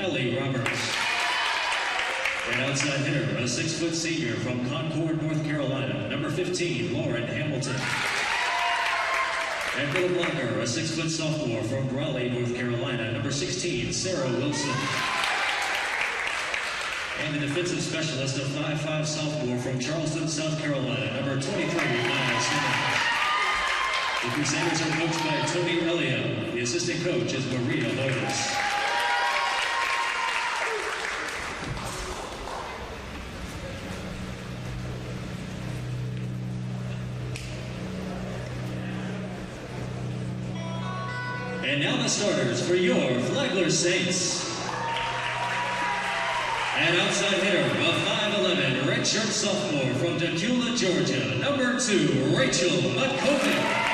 Ellie Roberts. And outside hitter, a 6-foot senior from Concord, North Carolina, number 15, Lauren Hamilton. And for the blocker, a 6-foot sophomore from Raleigh, North Carolina, number 16, Sarah Wilson. And the defensive specialist, a 5'5" sophomore from Charleston, South Carolina, number 23, Miles Simmons. The Crusaders are coached by Tony Elliott. The assistant coach is Maria Lotus. And now the starters for your Flagler Saints. And outside hitter, a 5'11" redshirt sophomore from Decula, Georgia, number 2, Rachel McCoven.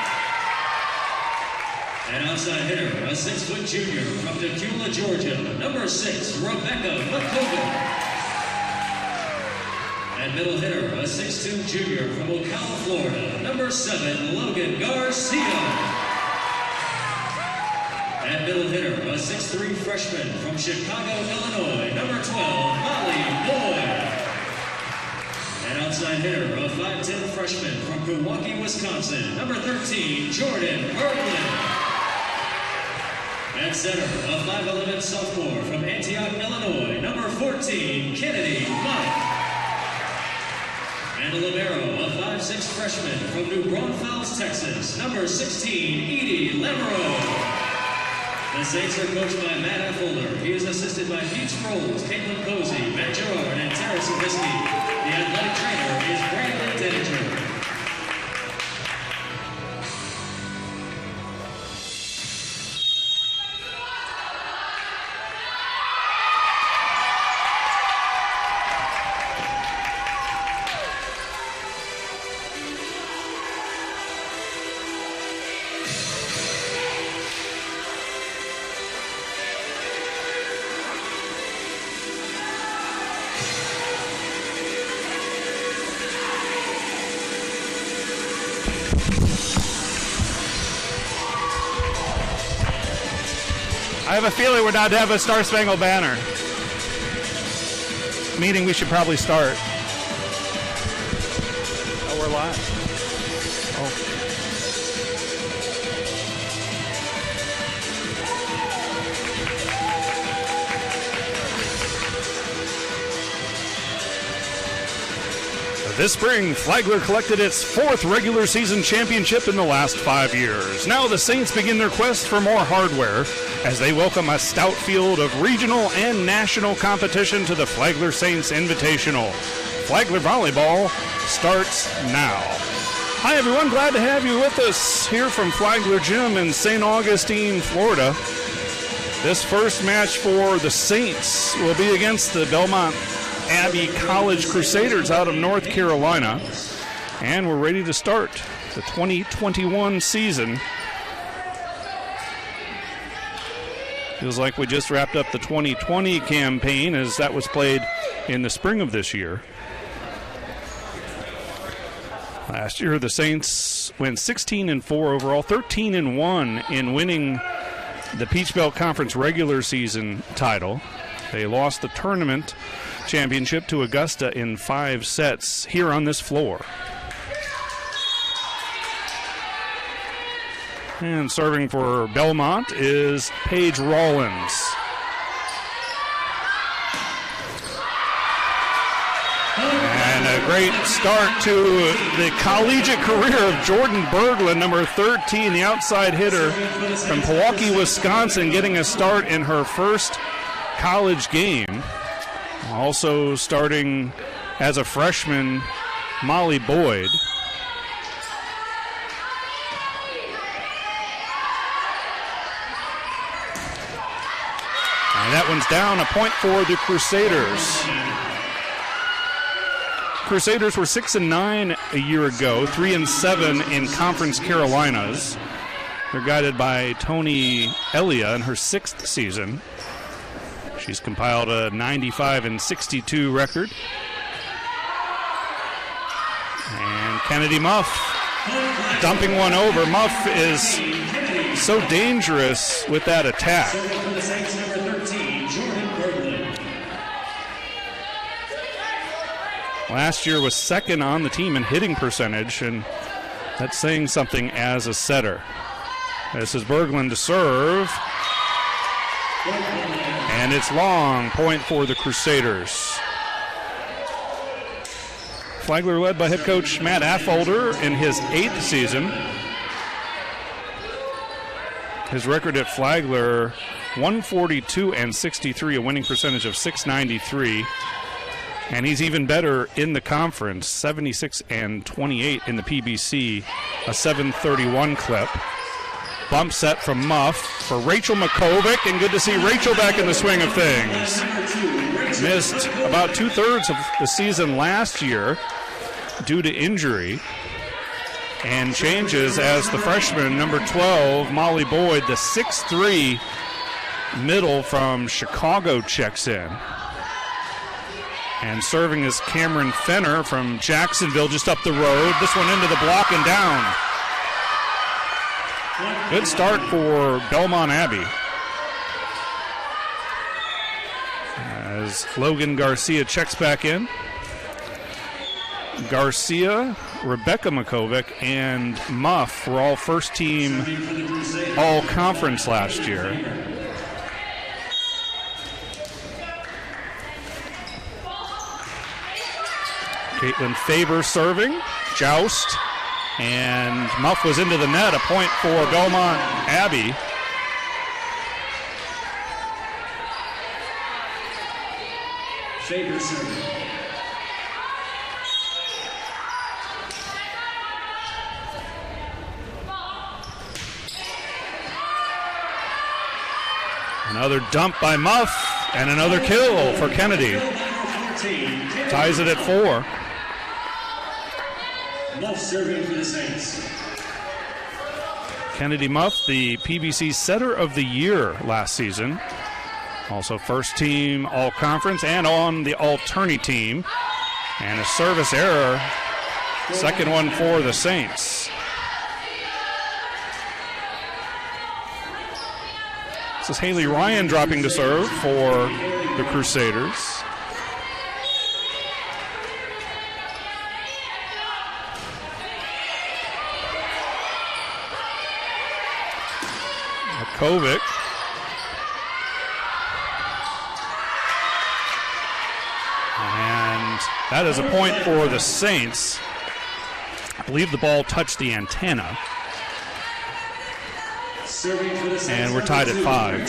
And outside hitter, a 6-foot junior from Decula, Georgia, number 6, Rebecca McCoven. And middle hitter, a 6'2" junior from Ocala, Florida, number 7, Logan Garcia. And middle hitter, a 6'3" freshman from Chicago, Illinois, number 12, Molly Boyd. And outside hitter, a 5'10" freshman from Milwaukee, Wisconsin, number 13, Jordan Berglund. And center, a 5'11" sophomore from Antioch, Illinois, number 14, Kennedy Mott. And a libero, a 5'6" freshman from New Braunfels, Texas, number 16, Edie Lamoureux. The Saints are coached by Matt Affolder. He is assisted by Pete Sproles, Caitlin Posey, Matt Gerard, and Tara Sabisky. The athletic trainer is Brandon Denninger. I have a feeling we're not to have a Star Spangled Banner. Meaning we should probably start. Oh, we're live. Oh. This spring, Flagler collected its 4th regular season championship in the last 5 years. Now the Saints begin their quest for more hardware as they welcome a stout field of regional and national competition to the Flagler Saints Invitational. Flagler Volleyball starts now. Hi everyone, glad to have you with us here from Flagler Gym in St. Augustine, Florida. This first match for the Saints will be against the Belmont Abbey College Crusaders out of North Carolina. And we're ready to start the 2021 season. Feels like we just wrapped up the 2020 campaign as that was played in the spring of this year. Last year, the Saints went 16-4 overall, 13-1 in winning the Peach Belt Conference regular season title. They lost the tournament championship to Augusta in 5 sets here on this floor. And serving for Belmont is Paige Rollins. And a great start to the collegiate career of Jordan Berglund, number 13, the outside hitter from Milwaukee, Wisconsin, getting a start in her first college game. Also starting as a freshman, Molly Boyd. And that one's down, a point for the Crusaders. Crusaders were 6-9 a year ago, 3-7 in Conference Carolinas. They're guided by Tony Elia in her 6th season. She's compiled a 95-62 record. And Kennedy Muff dumping one over. Muff is so dangerous with that attack. Last year was second on the team in hitting percentage, and that's saying something as a setter. This is Berglund to serve. And it's long. Point for the Crusaders. Flagler led by head coach Matt Affolter in his 8th season. His record at Flagler, 142-63, a winning percentage of .693. And he's even better in the conference, 76-28 in the PBC, a .731 clip. Bump set from Muff for Rachel Makovic, and good to see Rachel back in the swing of things. Missed about 2/3 of the season last year due to injury, and changes as the freshman, number 12, Molly Boyd, the 6'3" middle from Chicago, checks in. And serving is Cameron Fenner from Jacksonville, just up the road. This one into the block and down. Good start for Belmont Abbey, as Logan Garcia checks back in. Garcia, Rebecca Makovic, and Muff were all first-team all-conference last year. Caitlin Faber serving, joust, and Muff was into the net, a point for Belmont Abbey. Faber serving. Another dump by Muff, and another kill for Kennedy. Ties it at 4. Muff serving for the Saints. Kennedy Muff, the PBC Setter of the Year last season. Also first team all-conference and on the all-tourney team. And a service error. Second one for the Saints. This is Haley Ryan dropping to serve for the Crusaders. Makovic. And that is a point for the Saints. I believe the ball touched the antenna. And we're tied at 5.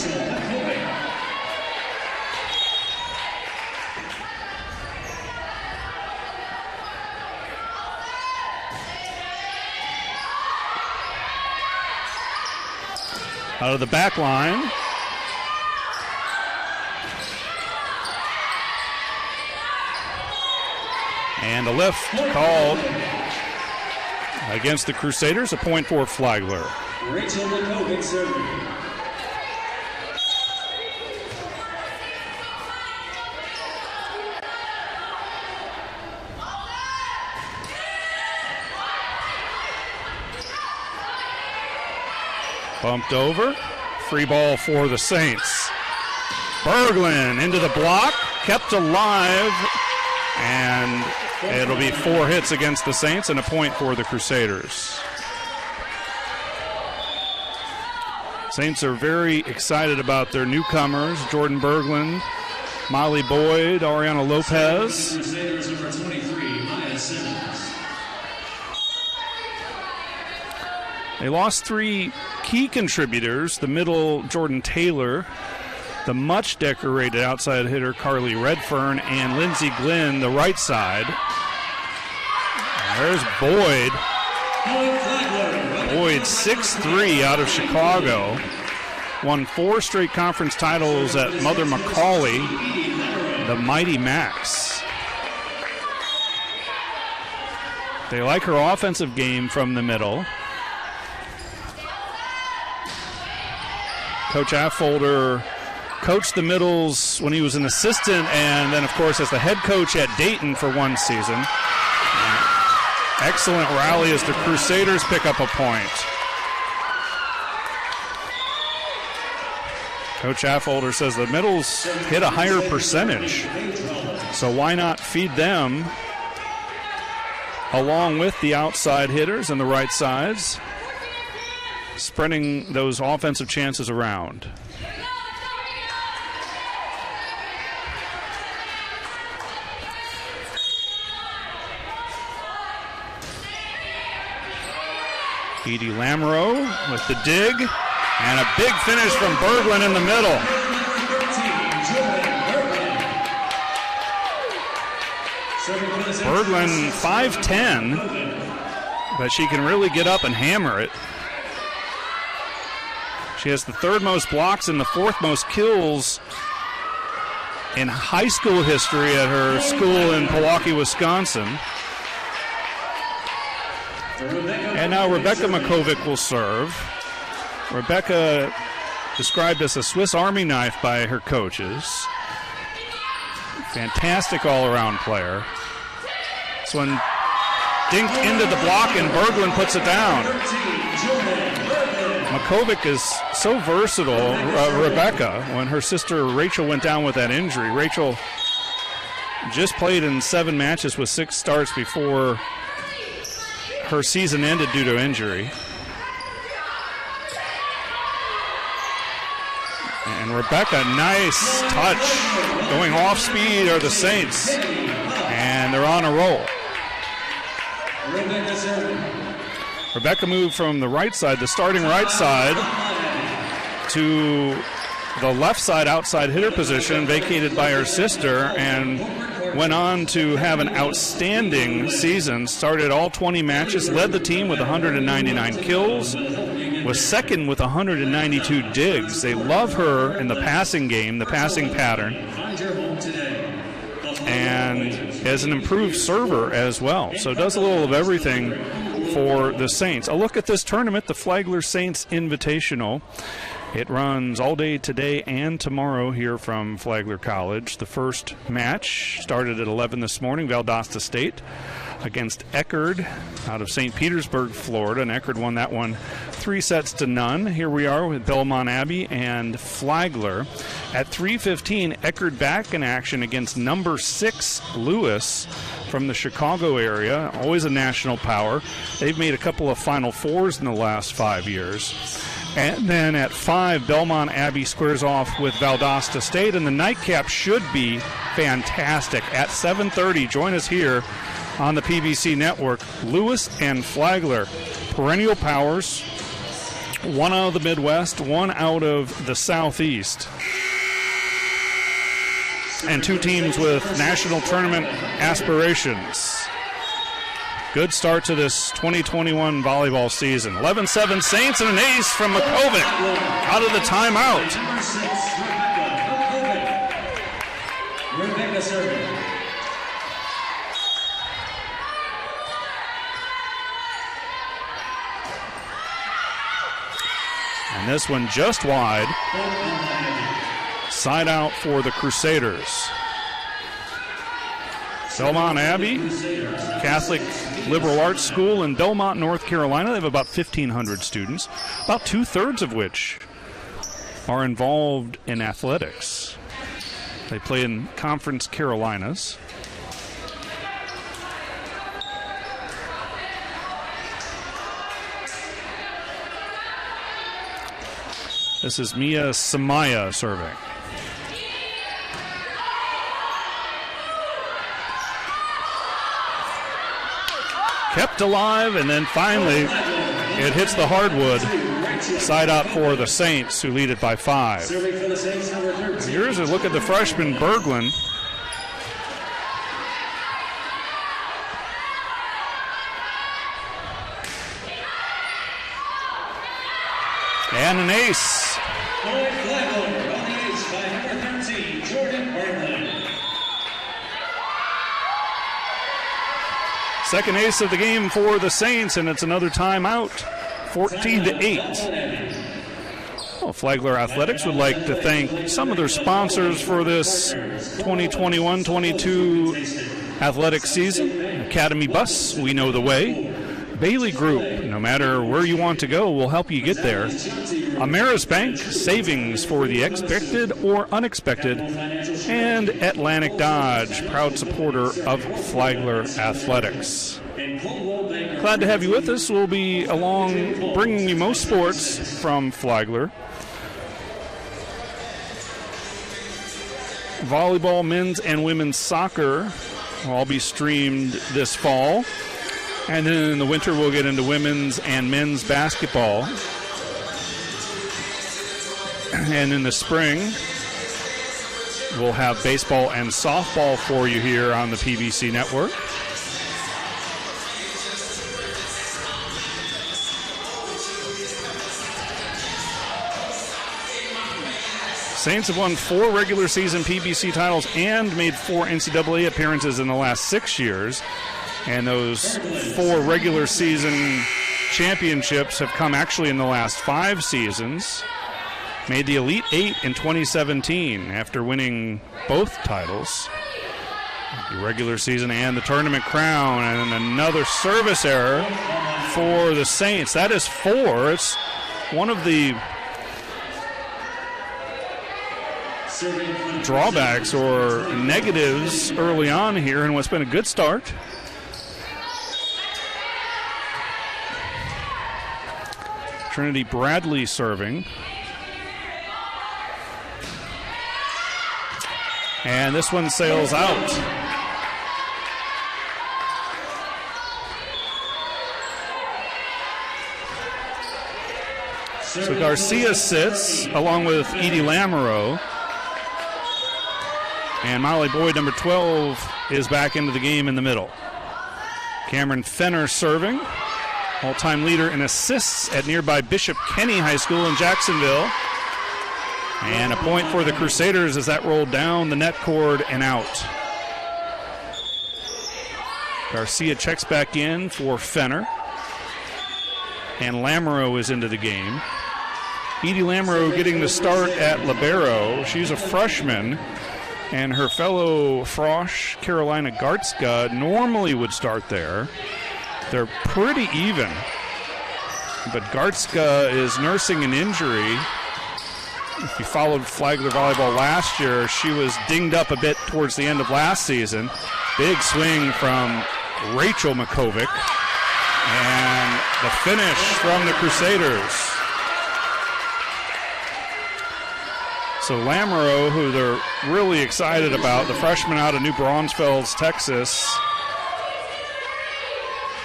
Out of the back line. And a lift called against the Crusaders, a point for Flagler. Rachel Makovic serving. Bumped over. Free ball for the Saints. Berglund into the block, kept alive, and it'll be 4 hits against the Saints and a point for the Crusaders. Saints are very excited about their newcomers, Jordan Berglund, Molly Boyd, Ariana Lopez. Crusaders number 23, Maya Simmons. They lost 3 key contributors, the middle, Jordan Taylor, the much decorated outside hitter, Carly Redfern, and Lindsey Glynn, the right side. There's Boyd. Boyd, 6'3", out of Chicago. Won 4 straight conference titles at Mother Macaulay, the Mighty Max. They like her offensive game from the middle. Coach Affolter coached the middles when he was an assistant, and then, of course, as the head coach at Dayton for 1 season. Excellent rally as the Crusaders pick up a point. Coach Affolter says the middles hit a higher percentage, so why not feed them along with the outside hitters and the right sides, spreading those offensive chances around. Edie Lamoureux with the dig, and a big finish from Berglund in the middle. Berglund 5'10", but she can really get up and hammer it. She has the third most blocks and the fourth most kills in high school history at her school in Milwaukee, Wisconsin. And now Rebecca Makovic will serve. Rebecca described as a Swiss Army knife by her coaches. Fantastic all-around player. This one dinked into the block and Berglund puts it down. Makovic is so versatile. Rebecca, when her sister Rachel went down with that injury, Rachel just played in 7 matches with 6 starts before her season ended due to injury. And Rebecca, nice touch. Going off speed are the Saints. And they're on a roll. Rebecca moved from the right side, the starting right side, to the left side outside hitter position, vacated by her sister, and went on to have an outstanding season. Started all 20 matches, led the team with 199 kills, was second with 192 digs. They love her in the passing game, the passing pattern, and as an improved server as well. So does a little of everything for the Saints. A look at this tournament, the Flagler Saints Invitational. It runs all day today and tomorrow here from Flagler College. The first match started at 11 this morning, Valdosta State against Eckerd out of St. Petersburg, Florida, and Eckerd won that one 3-0. Here we are with Belmont Abbey and Flagler. At 3:15, Eckerd back in action against number 6 Lewis from the Chicago area, always a national power. They've made a couple of Final Fours in the last 5 years. And then at 5, Belmont Abbey squares off with Valdosta State, and the nightcap should be fantastic. At 7:30, join us here on the PBC Network. Lewis and Flagler, perennial powers, one out of the Midwest, one out of the Southeast. And 2 teams with national tournament aspirations. Good start to this 2021 volleyball season. 11-7 Saints and an ace from Makovic out of the timeout. Rebecca serving. And this one just wide. Side out for the Crusaders. Belmont Abbey, Catholic liberal arts school in Belmont, North Carolina. They have about 1,500 students, about 2/3 of which are involved in athletics. They play in Conference Carolinas. This is Mia Samaya serving. Kept alive, and then finally it hits the hardwood. Side out for the Saints, who lead it by 5. Here's a look at the freshman, Berglund. And an ace. Second ace of the game for the Saints, and it's another timeout, 14-8. Well, Flagler Athletics would like to thank some of their sponsors for this 2021-22 athletic season. Academy Bus, we know the way. Bailey Group, no matter where you want to go, we'll help you get there. Ameris Bank, savings for the expected or unexpected. And Atlantic Dodge, proud supporter of Flagler Athletics. And Glad to have you with us. We'll be along bringing you most sports from Flagler. Volleyball, men's and women's soccer will all be streamed this fall. And then in the winter, we'll get into women's and men's basketball. And in the spring, we'll have baseball and softball for you here on the PBC network. Saints have won 4 regular season PBC titles and made 4 NCAA appearances in the last 6 years. And those 4 regular season championships have come actually in the last 5 seasons. Made the Elite 8 in 2017 after winning both titles, the regular season and the tournament crown. And then another service error for the Saints. That is 4. It's one of the drawbacks or negatives early on here in what's been a good start. Trinity Bradley serving. And this one sails out. So Garcia sits along with Edie Lamoureux. And Molly Boyd, number 12, is back into the game in the middle. Cameron Fenner serving. All-time leader in assists at nearby Bishop Kenny High School in Jacksonville. And a point for the Crusaders as that rolled down the net cord and out. Garcia checks back in for Fenner. And Lamoureux is into the game. Edie Lamoureux getting the start at libero. She's a freshman. And her fellow Frosh, Carolina Gartzka, normally would start there. They're pretty even. But Gartzka is nursing an injury. If you followed Flagler Volleyball last year, she was dinged up a bit towards the end of last season. Big swing from Rachel Makovic. And the finish from the Crusaders. So Lamoureux, who they're really excited about, the freshman out of New Braunfels, Texas,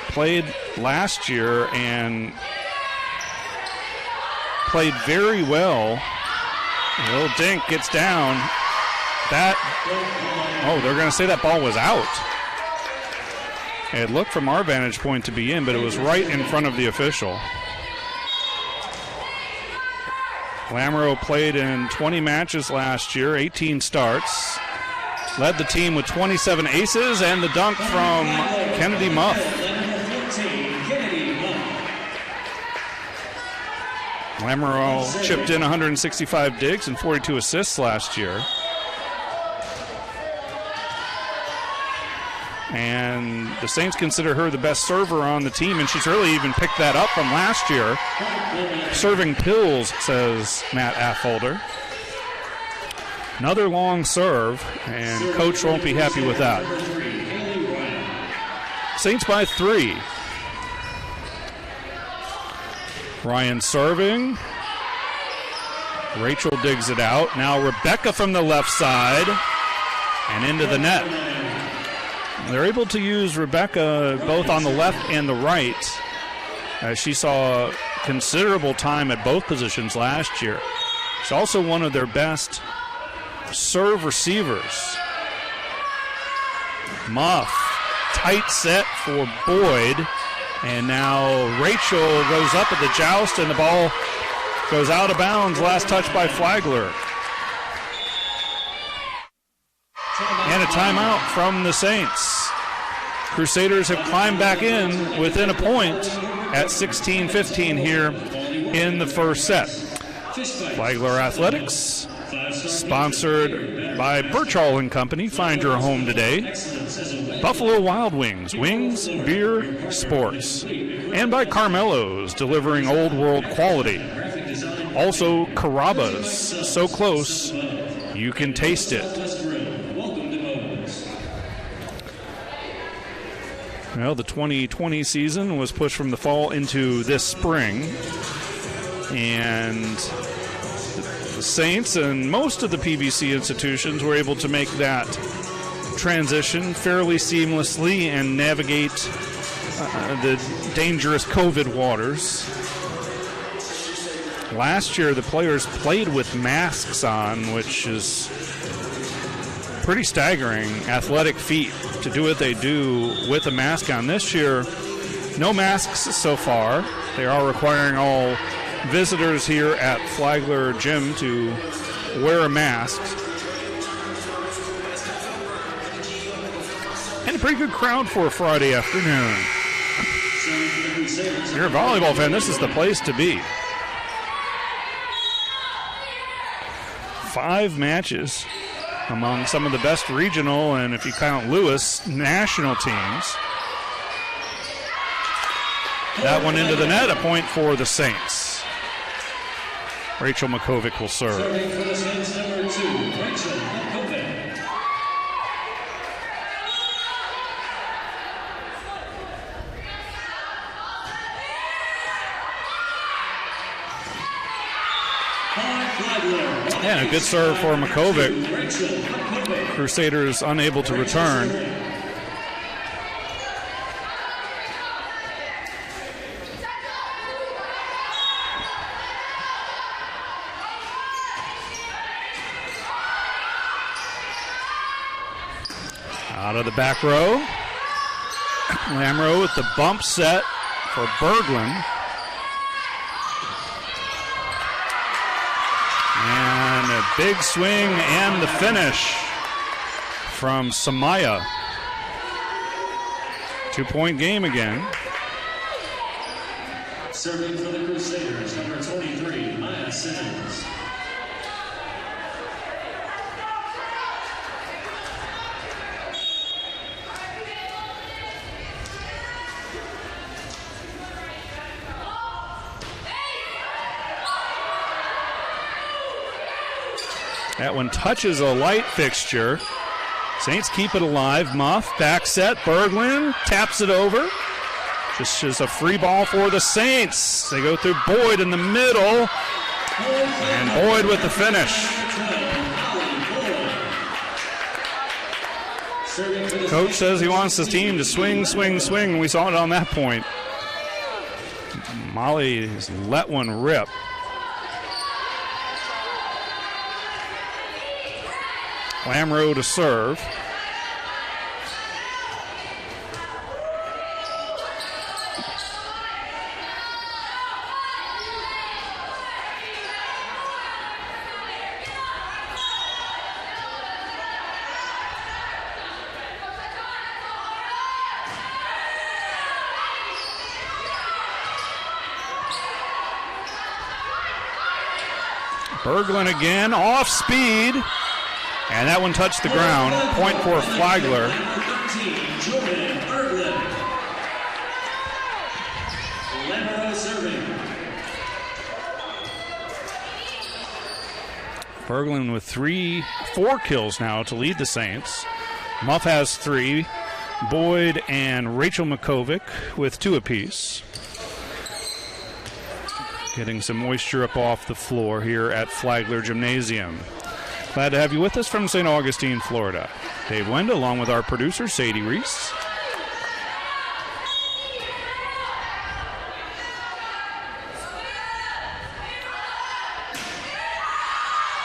played last year and played very well. The little dink gets down. They're going to say that ball was out. It looked from our vantage point to be in, but it was right in front of the official. Lamoureux played in 20 matches last year, 18 starts. Led the team with 27 aces and the dunk from Kennedy Muff. Lamoureux chipped in 165 digs and 42 assists last year. And the Saints consider her the best server on the team, and she's really even picked that up from last year. Serving pills, says Matt Affolder. Another long serve, and coach won't be happy with that. Saints by 3. Ryan serving. Rachel digs it out. Now Rebecca from the left side and into the net. They're able to use Rebecca both on the left and the right. She saw considerable time at both positions last year. She's also one of their best serve receivers. Muff, tight set for Boyd. And now Rachel goes up at the joust, and the ball goes out of bounds. Last touch by Flagler. And a timeout from the Saints. Crusaders have climbed back in within a point at 16-15 here in the first set. Flagler Athletics, sponsored by Birchall & Company. Find your home today. Buffalo Wild Wings, wings, beer, sports. And by Carmelo's, delivering old world quality. Also Carrabba's, so close you can taste it. Well, the 2020 season was pushed from the fall into this spring. And the Saints and most of the PVC institutions were able to make that transition fairly seamlessly and navigate the dangerous COVID waters. Last year, the players played with masks on, which is pretty staggering athletic feat to do what they do with a mask on. This year, no masks so far. They are requiring all visitors here at Flagler Gym to wear a mask. And a pretty good crowd for a Friday afternoon. If you're a volleyball fan, this is the place to be. 5 matches among some of the best regional, and if you count Lewis, national teams. That one into the net, a point for the Saints. Rachel Makovic will serve. Serving for the Saints, number 2, Rachel Makovic. And a good serve for Makovic. Crusaders unable to return. Out of the back row. Lamro with the bump set for Berglund. And a big swing and the finish from Samaya. 2-point game again. Serving for the Crusaders, number 23, Maya Simmons. That one touches a light fixture. Saints keep it alive. Muff, back set. Berglund taps it over. Just as a free ball for the Saints. They go through Boyd in the middle. And Boyd with the finish. Coach says he wants his team to swing, swing, swing. And we saw it on that point. Molly has let one rip. Lamro to serve. Berglund again, off speed. And that one touched the ground. Point for Flagler. Berglund with 4 kills now to lead the Saints. Muff has 3. Boyd and Rachel Makovic with 2 apiece. Getting some moisture up off the floor here at Flagler Gymnasium. Glad to have you with us from St. Augustine, Florida. Dave Wenda, along with our producer, Sadie Reese.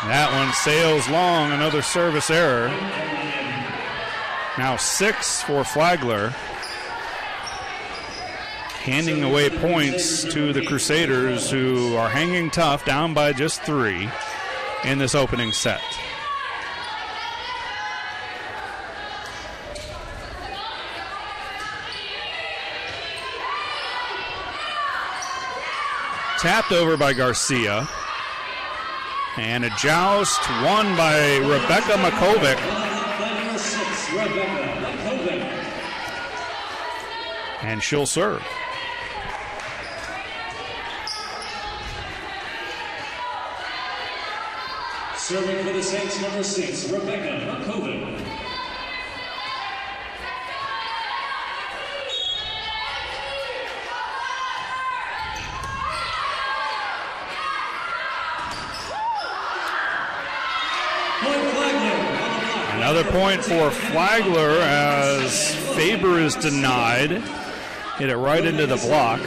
That one sails long, another service error. Now 6 for Flagler. Handing away points to the Crusaders, who are hanging tough, down by just 3 in this opening set. Tapped over by Garcia. And a joust won by Rebecca Makovic. And she'll serve. Serving for the Saints, number 6, Rebecca Makovic. Another point for Flagler as Faber is denied. Hit it right into the block.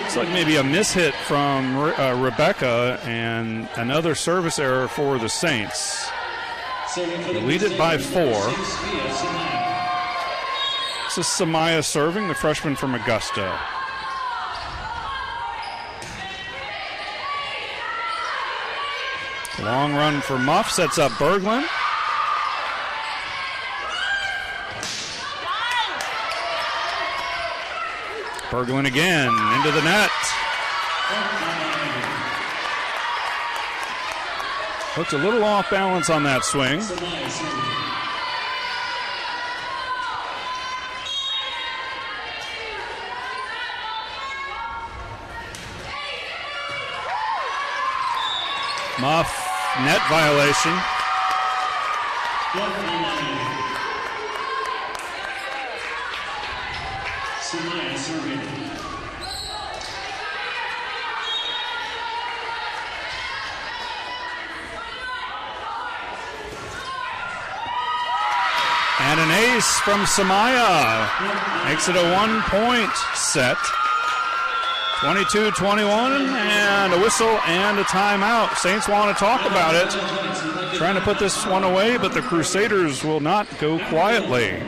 Looks like maybe a mishit from Rebecca and another service error for the Saints. They lead it by 4. This is Samaya serving, the freshman from Augusta. Long run for Muff, sets up Berglund. Berglund again, into the net. Looks a little off balance on that swing. Muff, net violation. Samaya serving. And an ace from Samaya. Makes it a 1-point set. 22-21, and a whistle and a timeout. Saints want to talk about it. Trying to put this one away, but the Crusaders will not go quietly.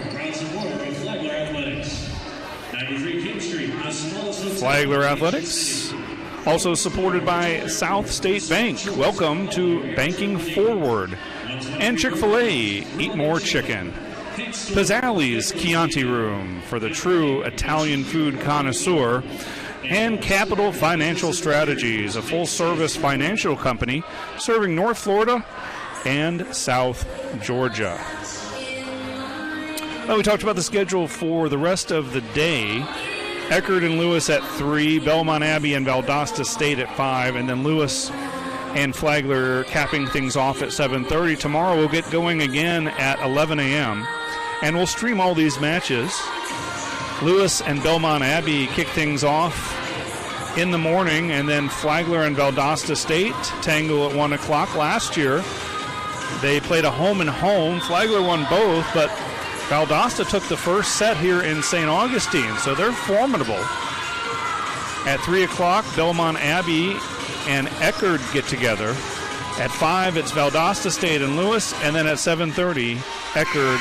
Flagler Athletics, also supported by South State Bank. Welcome to Banking Forward. And Chick-fil-A, eat more chicken. Pizzali's Chianti Room for the true Italian food connoisseur. And Capital Financial Strategies, a full-service financial company serving North Florida and South Georgia. Well, we talked about the schedule for the rest of the day. Eckerd and Lewis at 3, Belmont Abbey and Valdosta State at 5, and then Lewis and Flagler capping things off at 7:30. Tomorrow we'll get going again at 11 a.m., and we'll stream all these matches. Lewis and Belmont Abbey kick things off in the morning, and then Flagler and Valdosta State tangle at 1 o'clock. Last year, they played a home and home. Flagler won both, but Valdosta took the first set here in St. Augustine, so they're formidable. At 3 o'clock, Belmont Abbey and Eckerd get together. At 5, it's Valdosta State and Lewis, and then at 7:30, Eckerd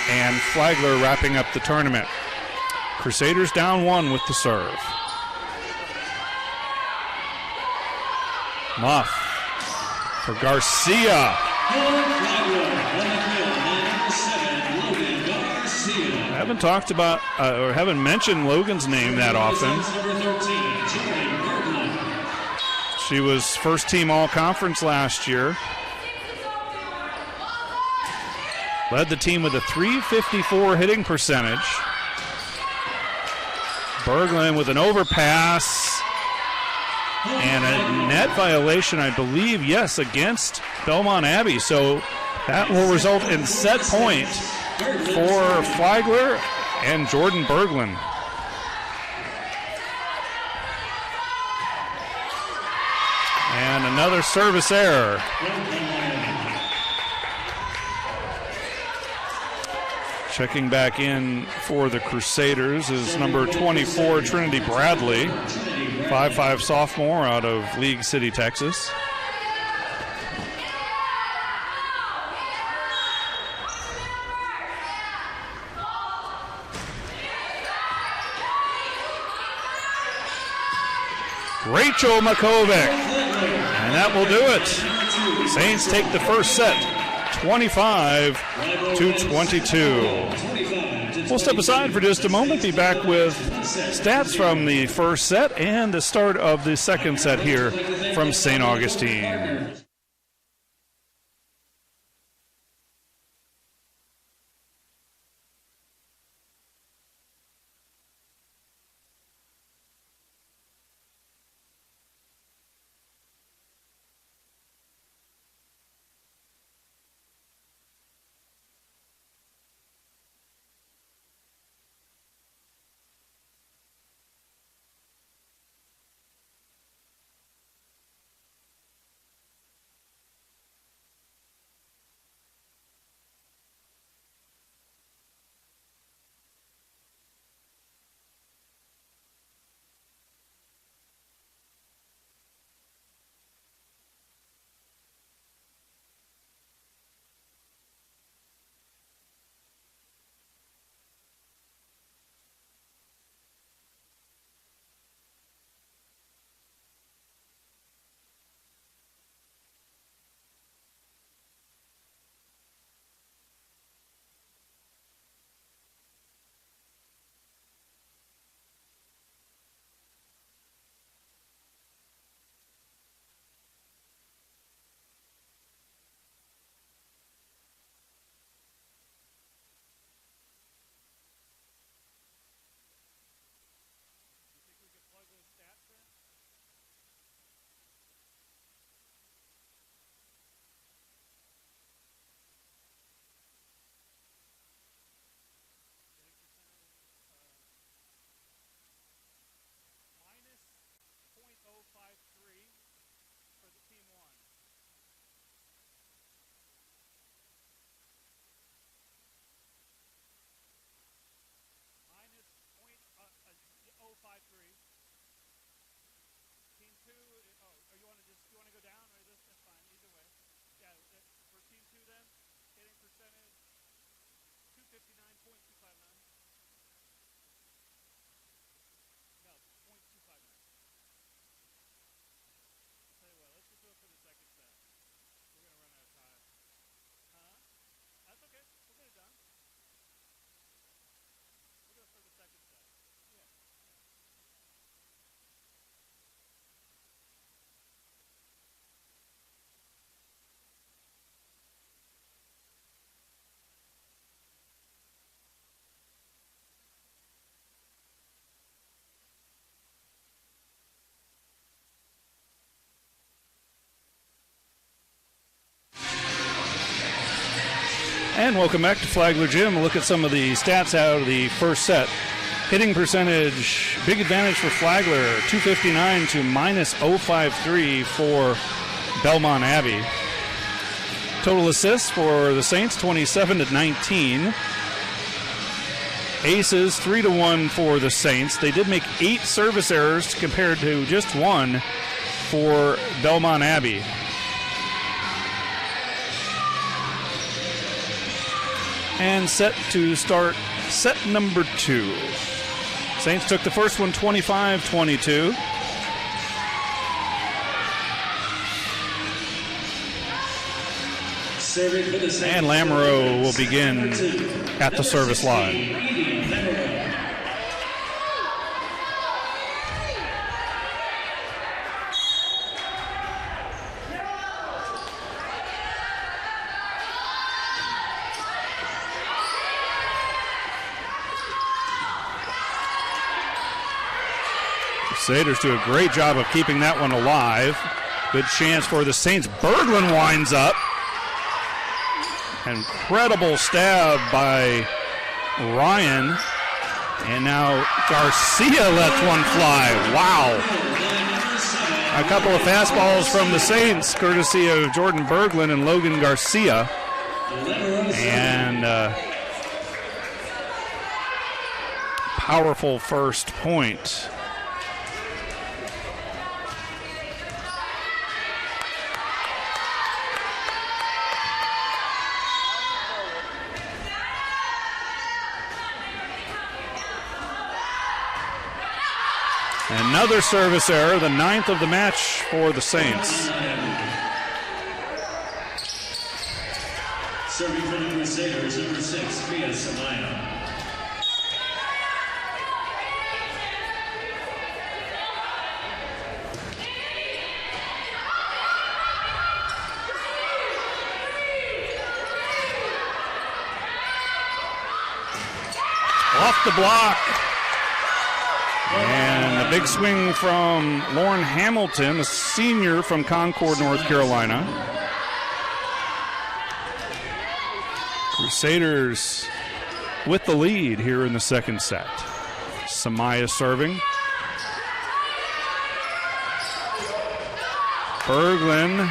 and Flagler wrapping up the tournament. Crusaders down 1 with the serve. Muff for Garcia. I haven't talked about or haven't mentioned Logan's name that often. She was first team all-conference last year. Led the team with a .354 hitting percentage. Berglund with an overpass and a net violation, I believe, yes, against Belmont Abbey. So that will result in set point for Flagler and Jordan Berglund. And another service error. Checking back in for the Crusaders is number 24, Trinity Bradley, 5'5" sophomore out of League City, Texas. Rachel Makovic, and that will do it. Saints take the first set, 25-22. We'll step aside for just a moment, be back with stats from the first set and the start of the second set here from St. Augustine. And welcome back to Flagler Gym. Look at some of the stats out of the first set. Hitting percentage, big advantage for Flagler, 259 to minus 053 for Belmont Abbey. Total assists for the Saints, 27 to 19. Aces, 3-1 for the Saints. They did make 8 service errors compared to just 1 for Belmont Abbey. And set to start set number 2. Saints took the first one 25-22. And Lamoureux will begin at the service line. Crusaders do a great job of keeping that one alive. Good chance for the Saints. Berglund winds up. Incredible stab by Ryan. And now Garcia lets one fly. Wow. A couple of fastballs from the Saints, courtesy of Jordan Berglund and Logan Garcia. And powerful first point. Another service error, the 9th of the match for the Saints. Serving for the Crusaders, number 6, Mia Samaya. Off the block. And a big swing from Lauren Hamilton, a senior from Concord, North Carolina. Crusaders with the lead here in the second set. Samaya serving. Berglund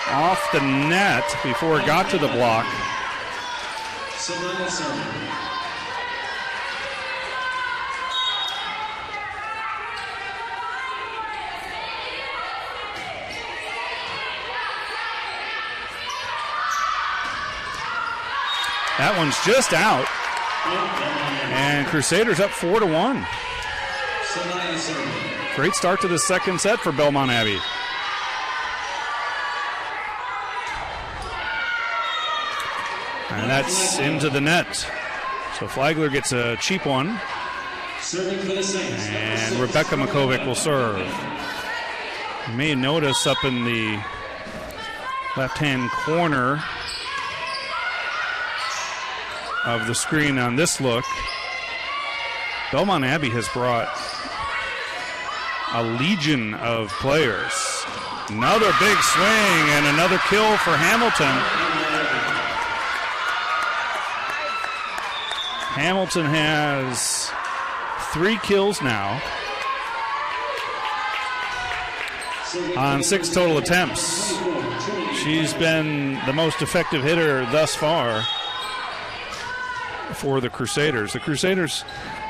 off the net before it got to the block. Samaya serving. That one's just out. And Crusaders up 4-1. Great start to the second set for Belmont Abbey. And that's into the net. So Flagler gets a cheap one. And Rebecca Makovic will serve. You may notice up in the left-hand corner of the screen on this look, Belmont Abbey has brought a legion of players. Another big swing and another kill for Hamilton. Hamilton has 3 kills now on 6 total attempts. She's been the most effective hitter thus far for the Crusaders. The Crusaders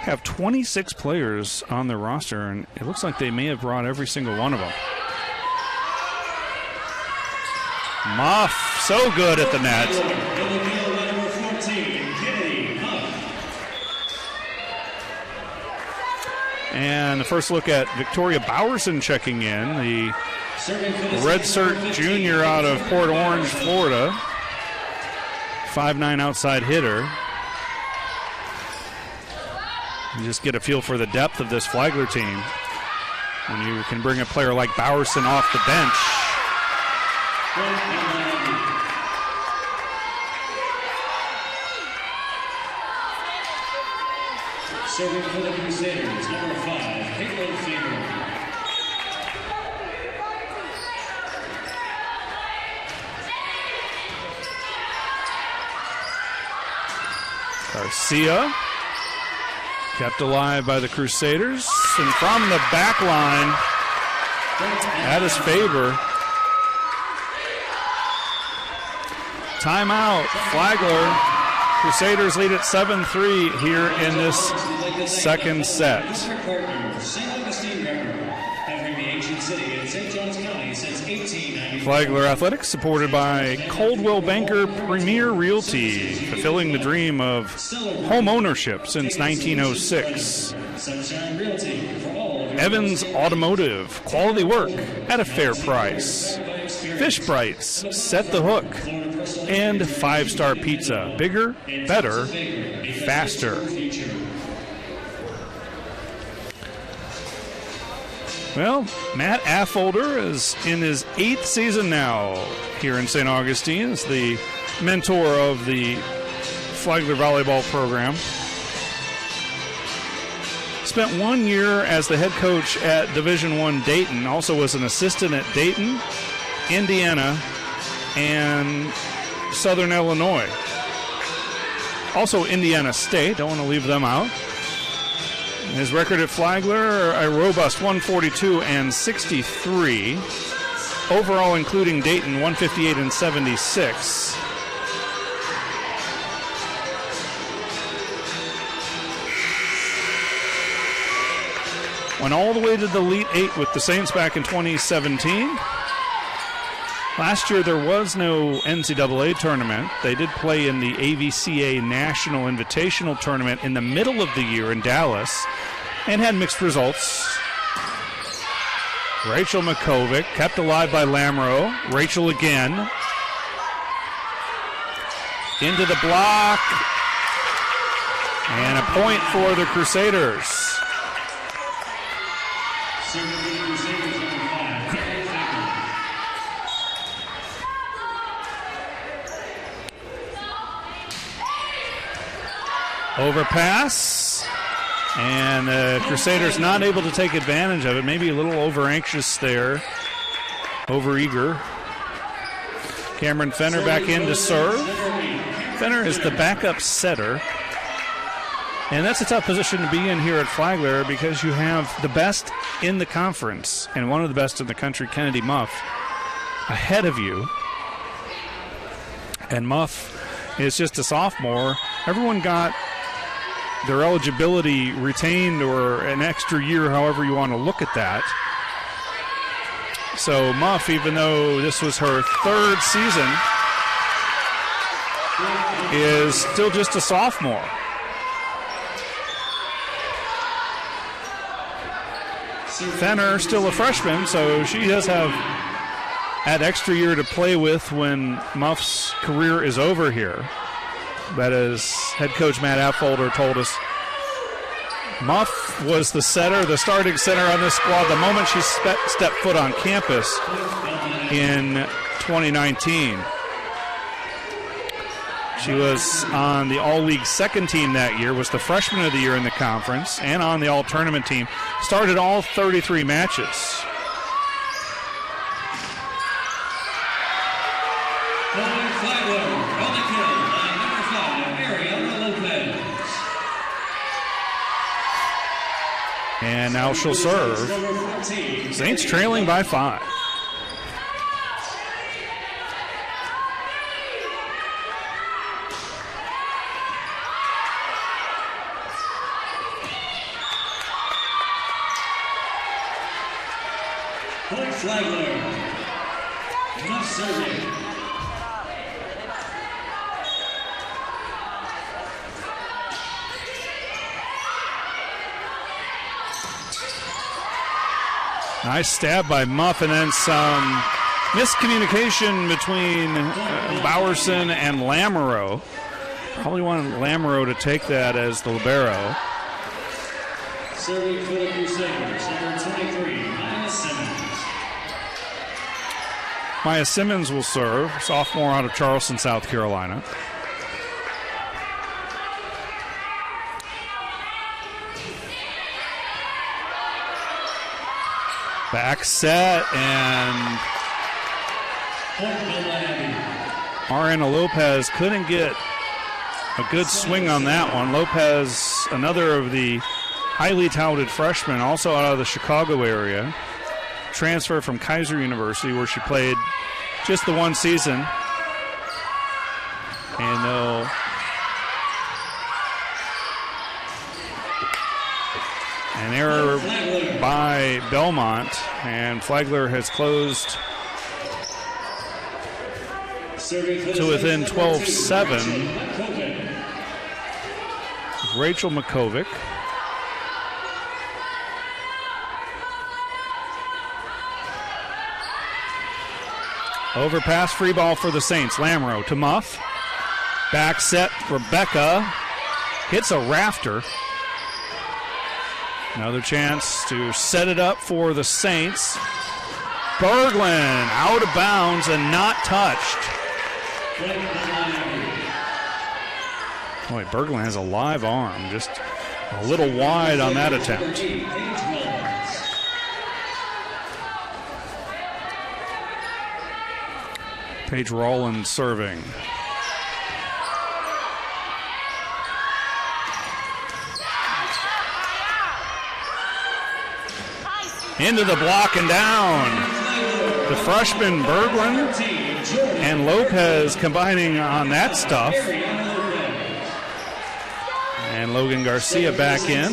have 26 players on their roster, and it looks like they may have brought every single one of them. Muff, so good at the net. And the first look at Victoria Bowerson checking in, the redshirt junior out of Port Orange, Florida. 5'9" outside hitter. You just get a feel for the depth of this Flagler team when you can bring a player like Bowerson off the bench. Serving for the Crusaders, number 5, Caitlin Faber. Garcia kept alive by the Crusaders. And from the back line, at his favor. Timeout. Flagler. Crusaders lead at 7-3 here in this second set. Flagler Athletics, supported by Coldwell Banker Premier Realty, fulfilling the dream of home ownership since 1906. Evans Automotive, quality work at a fair price. Fish Brights, set the hook. And 5-Star Pizza, bigger, better, faster. Well, Matt Affolter is in his 8th season now here in St. Augustine as the mentor of the Flagler Volleyball program. Spent 1 year as the head coach at Division I Dayton, also was an assistant at Dayton, Indiana, and Southern Illinois. Also Indiana State, don't want to leave them out. His record at Flagler, a robust 142 and 63. Overall, including Dayton, 158 and 76. Went all the way to the Elite Eight with the Saints back in 2017. Last year, there was no NCAA tournament. They did play in the AVCA National Invitational Tournament in the middle of the year in Dallas and had mixed results. Rachel Makovic, kept alive by Lamoureux. Rachel again. Into the block. And a point for the Crusaders. Overpass, and the Crusaders not able to take advantage of it. Maybe a little over-anxious there, over-eager. Cameron Fenner back in to serve. Fenner is the backup setter, and that's a tough position to be in here at Flagler because you have the best in the conference and one of the best in the country, Kennedy Muff, ahead of you. And Muff is just a sophomore. Everyone got their eligibility retained or an extra year, however you want to look at that. So Muff, even though this was her 3rd season, is still just a sophomore. Fenner still a freshman, so she does have that extra year to play with when Muff's career is over here. But as head coach Matt Affolter told us, Muff was the setter, the starting center on this squad the moment she stepped foot on campus in 2019. She was on the All-League second team that year, was the freshman of the year in the conference, and on the All-Tournament team. Started all 33 matches. And now she'll serve. Saints trailing by 5. Point Flagler. Enough serving. Nice stab by Muff, and then some miscommunication between Bowerson and Lamoureux. Probably wanted Lamoureux to take that as the libero. Serving for the Crusaders, number 23, Maya Simmons. Maya Simmons will serve, sophomore out of Charleston, South Carolina. Back set, and Mariana Lopez couldn't get a good swing on that one. Lopez, another of the highly touted freshmen, also out of the Chicago area. Transfer from Kaiser University, where she played just the one season. And an error by Belmont, and Flagler has closed to within 12-7. Rachel Makovic. Overpass, free ball for the Saints. Lamoureux to Muff. Back set, Rebecca hits a rafter. Another chance to set it up for the Saints. Berglund out of bounds and not touched. Boy, Berglund has a live arm, just a little wide on that attempt. Paige Rowland serving. Into the block and down. The freshman Berglund and Lopez combining on that stuff. And Logan Garcia back in.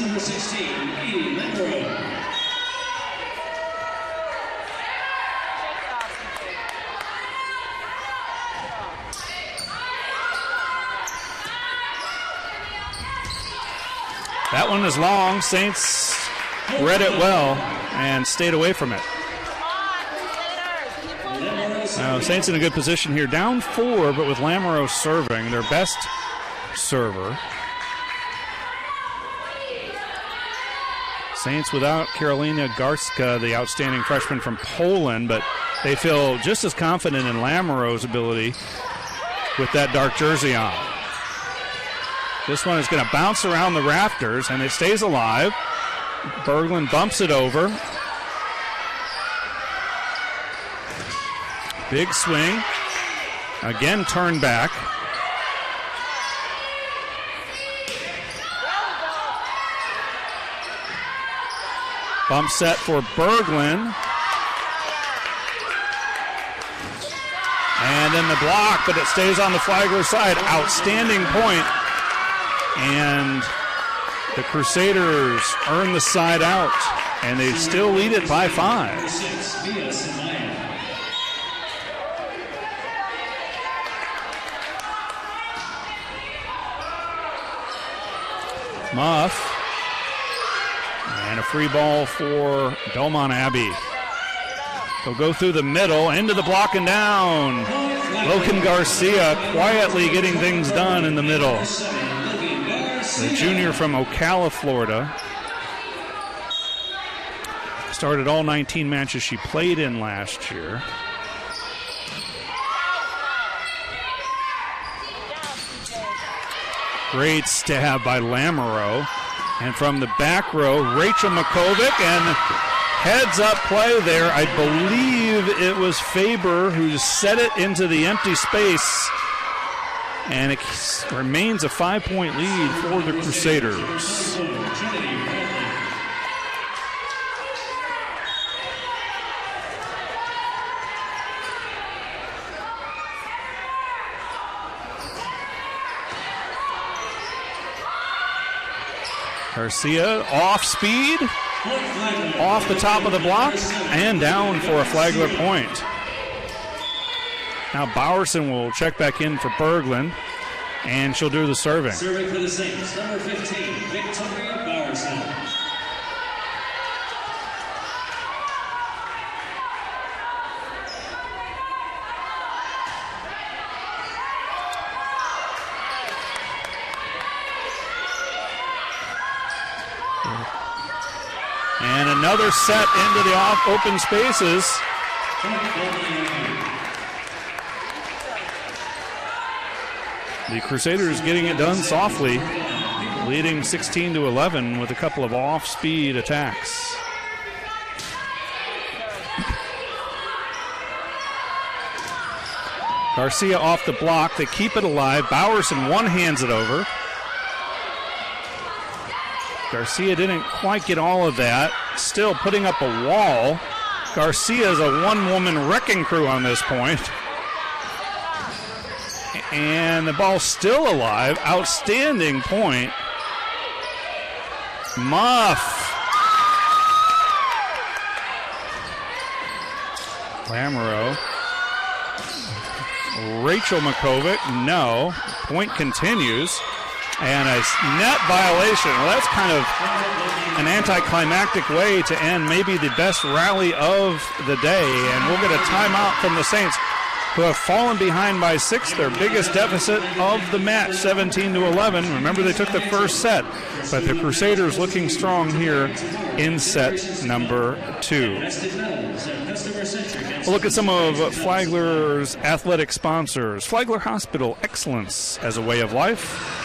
That one is long. Saints read it well and stayed away from it. Saints in a good position here. Down 4, but with Lamoureux serving, their best server. Saints without Karolina Garska, the outstanding freshman from Poland, but they feel just as confident in Lamoureux's ability with that dark jersey on. This one is going to bounce around the rafters, and it stays alive. Berglund bumps it over. Big swing. Again turned back. Bump set for Berglund. And then the block, but it stays on the Flagler side. Outstanding point. And the Crusaders earn the side out, and they still lead it by 5. Muff. And a free ball for Belmont Abbey. They'll go through the middle, into the block and down. Logan Garcia quietly getting things done in the middle. The junior from Ocala, Florida. Started all 19 matches she played in last year. Great stab by Lamoureux. And from the back row, Rachel Makovic, and heads up play there. I believe it was Faber who set it into the empty space. And it remains a 5-point lead for the Crusaders. Garcia off speed, off the top of the block, and down for a Flagler point. Now Bowerson will check back in for Berglund, and she'll do the serving. Serving for the Saints, number 15, Victoria Bowerson. And another set into the open spaces. The Crusaders getting it done softly, leading 16-11 with a couple of off-speed attacks. Garcia off the block. They keep it alive. Bowerson one-hands it over. Garcia didn't quite get all of that. Still putting up a wall. Garcia is a one-woman wrecking crew on this point. And the ball's still alive. Outstanding point. Muff. Lamoureux. Rachel Makovic, no. Point continues. And a net violation. Well, that's kind of an anticlimactic way to end maybe the best rally of the day. And we'll get a timeout from the Saints, who have fallen behind by 6, their biggest deficit of the match, 17-11. Remember, they took the first set, but the Crusaders looking strong here in set number 2. We'll look at some of Flagler's athletic sponsors. Flagler Hospital, excellence as a way of life.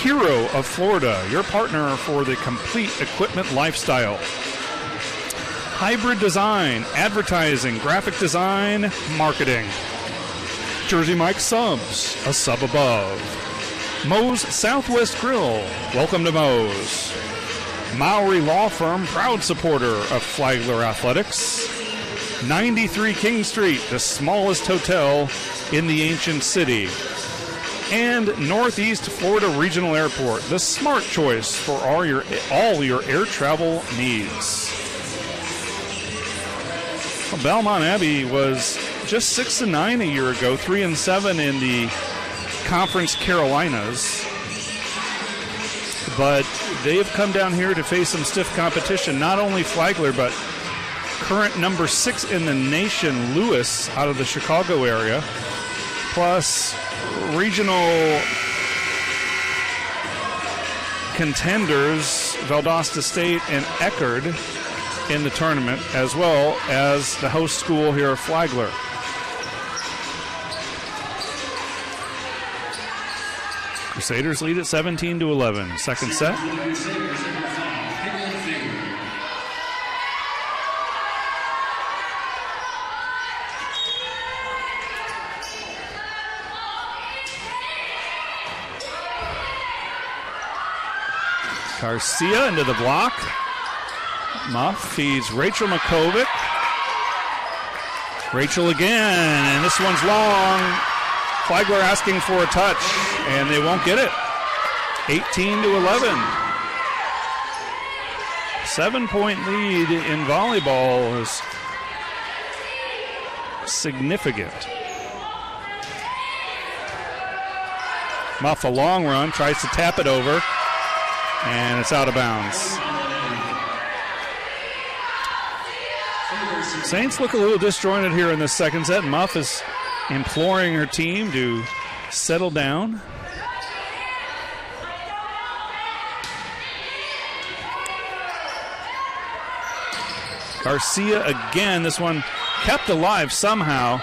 Hero of Florida, your partner for the complete equipment lifestyle. Hybrid Design, advertising, graphic design, marketing. Jersey Mike Subs, a sub above. Moe's Southwest Grill, welcome to Moe's. Mowry Law Firm, proud supporter of Flagler Athletics. 93 King Street, the smallest hotel in the ancient city. And Northeast Florida Regional Airport, the smart choice for all your air travel needs. Well, Belmont Abbey was just 6-9 a year ago, 3-7 in the Conference Carolinas. But they have come down here to face some stiff competition. Not only Flagler, but current number 6 in the nation, Lewis, out of the Chicago area, plus regional contenders Valdosta State and Eckerd in the tournament, as well as the host school here, Flagler. Crusaders lead at 17-11. Second set. Garcia into the block. Muff feeds Rachel Makovic. Rachel again, and this one's long. Flagler asking for a touch, and they won't get it. 18-11. 7-point lead in volleyball is significant. Muff a long run, tries to tap it over, and it's out of bounds. Saints look a little disjointed here in this second set. Muff is imploring her team to settle down. Garcia again, this one kept alive somehow,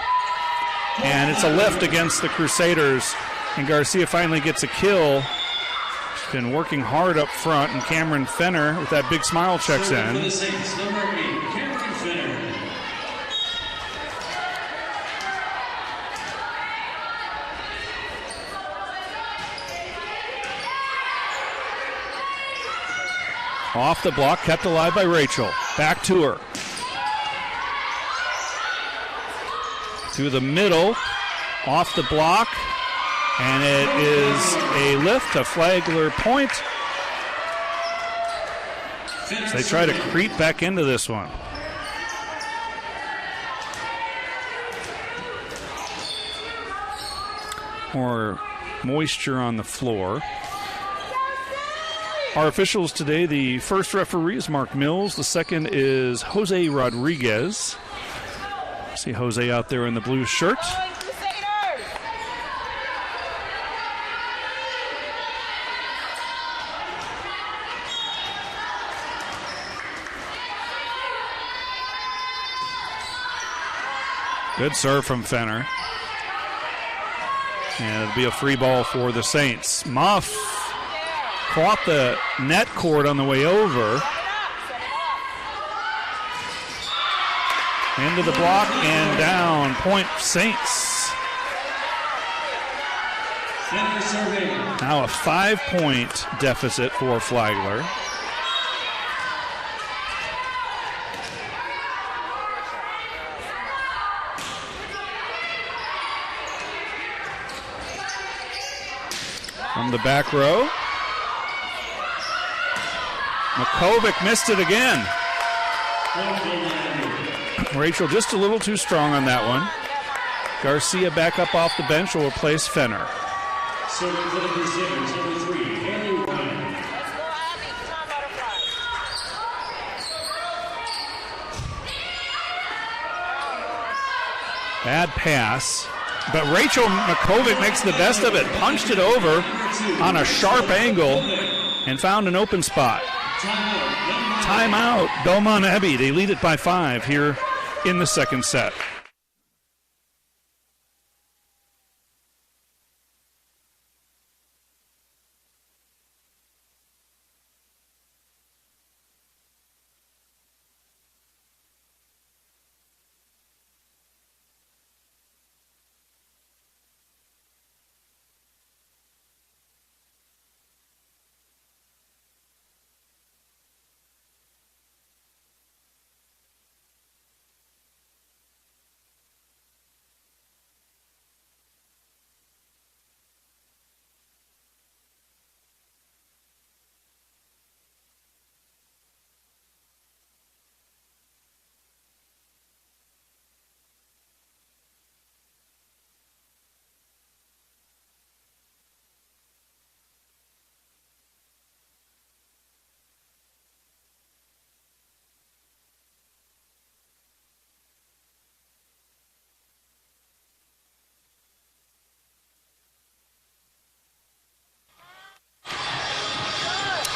and it's a lift against the Crusaders, and Garcia finally gets a kill. She's been working hard up front, and Cameron Fenner with that big smile checks in. Off the block, kept alive by Rachel. Back to her. Through the middle, off the block, and it is a lift, a Flagler point. So they try to creep back into this one. More moisture on the floor. Our officials today, the first referee is Mark Mills. The second is Jose Rodriguez. See Jose out there in the blue shirt. Good serve from Fenner. And it'll be a free ball for the Saints. Muff caught the net cord on the way over. Into the block and down. Point Saints. Fenner serving. Now a 5-point deficit for Flagler. From the back row. Makovic missed it again. Rachel just a little too strong on that one. Garcia back up off the bench will replace Fenner. Serving for the Crusaders, number 3, Haley Ryan. Bad pass. But Rachel Makovic makes the best of it. Punched it over on a sharp angle and found an open spot. Timeout. Belmont Abbey. They lead it by 5 here in the second set.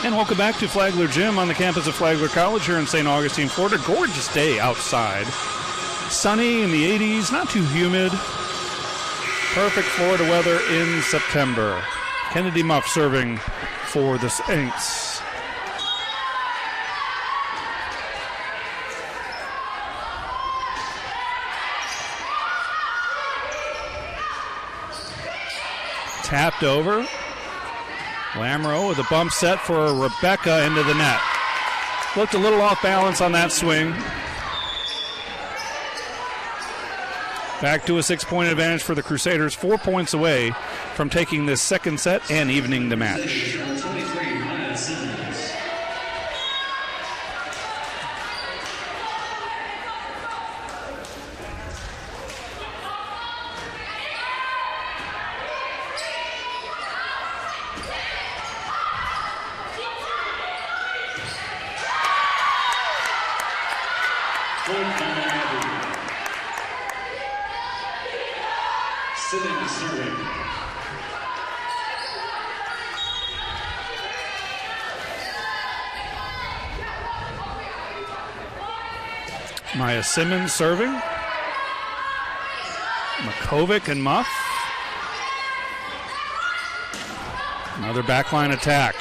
And welcome back to Flagler Gym on the campus of Flagler College here in St. Augustine, Florida. Gorgeous day outside. Sunny in the 80s, not too humid. Perfect Florida weather in September. Kennedy Muff serving for the Saints. Tapped over. Lamro with a bump set for Rebecca into the net. Looked a little off balance on that swing. Back to a 6-point advantage for the Crusaders, 4 points away from taking this second set and evening the match. Maya Simmons serving. Makovic and Muff. Another backline attack.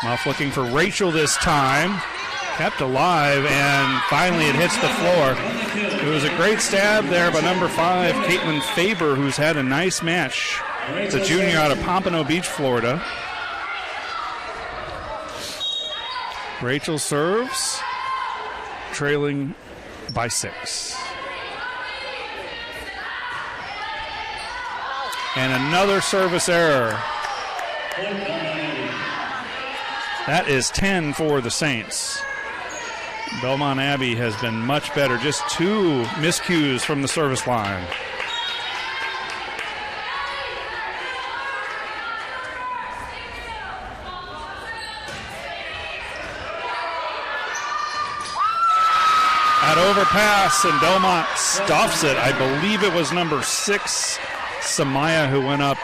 Muff looking for Rachel this time. Kept alive, and finally it hits the floor. It was a great stab there by number 5, Caitlin Faber, who's had a nice match. The junior out of Pompano Beach, Florida. Rachel serves, trailing by 6. And another service error. That is 10 for the Saints. Belmont Abbey has been much better. Just 2 miscues from the service line. That overpass, and Belmont stuffs it. I believe it was number 6, Samaya, who went up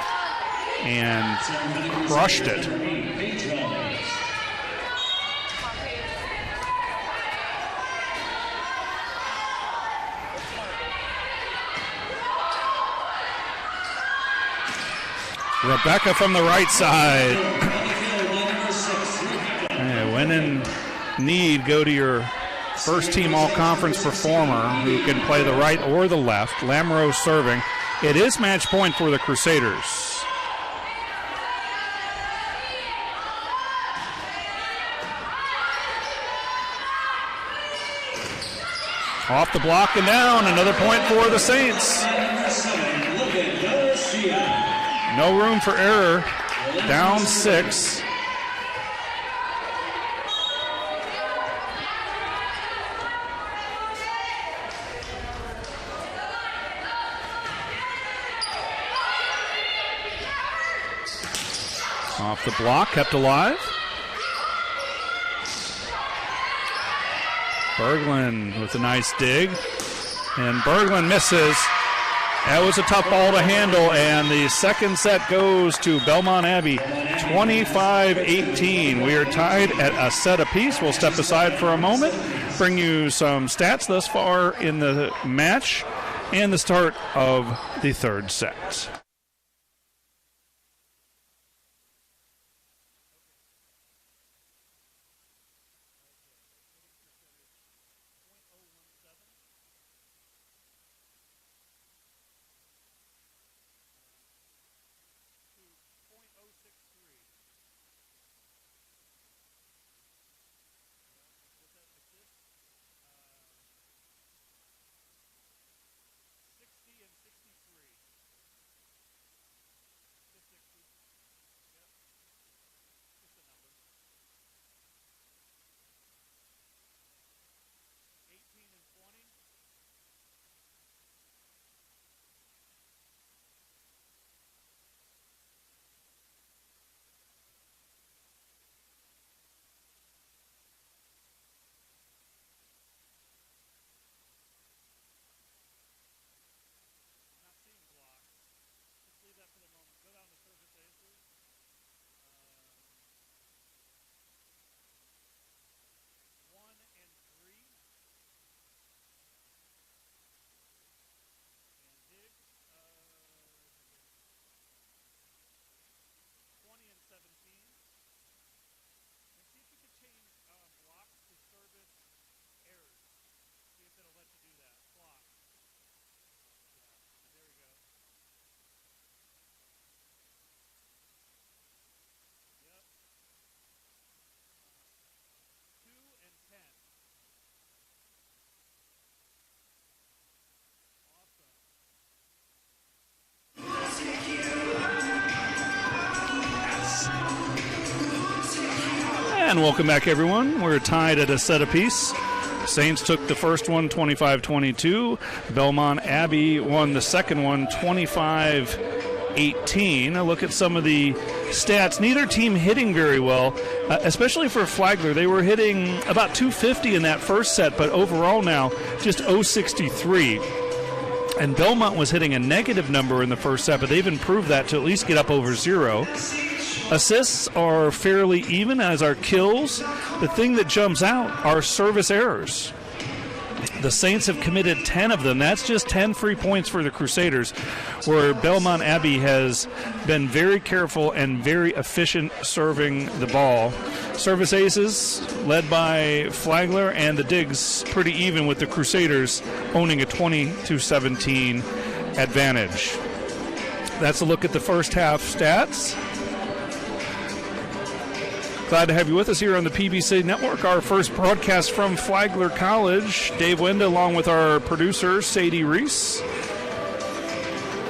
and crushed it. Rebecca from the right side. When in need, go to your first team all-conference performer who can play the right or the left. Lamro serving. It is match point for the Crusaders. Off the block and down. Another point for the Saints. No room for error. Down 6. Off the block, kept alive. Berglund with a nice dig. And Berglund misses. That was a tough ball to handle, and the second set goes to Belmont Abbey, 25-18. We are tied at a set apiece. We'll step aside for a moment, bring you some stats thus far in the match, and the start of the third set. And welcome back, everyone. We're tied at a set apiece. Saints took the first one, 25-22. Belmont Abbey won the second one, 25-18. A look at some of the stats. Neither team hitting very well, especially for Flagler. They were hitting about 250 in that first set, but overall now just 063. And Belmont was hitting a negative number in the first set, but they've improved that to at least get up over 0. Assists are fairly even, as are kills. The thing that jumps out are service errors. The Saints have committed 10 of them. That's just 10 free points for the Crusaders, where Belmont Abbey has been very careful and very efficient serving the ball. Service aces led by Flagler, and the digs pretty even, with the Crusaders owning a 20-17 advantage. That's a look at the first half stats. Glad to have you with us here on the PBC Network. Our first broadcast from Flagler College. Dave Wenda along with our producer, Sadie Reese.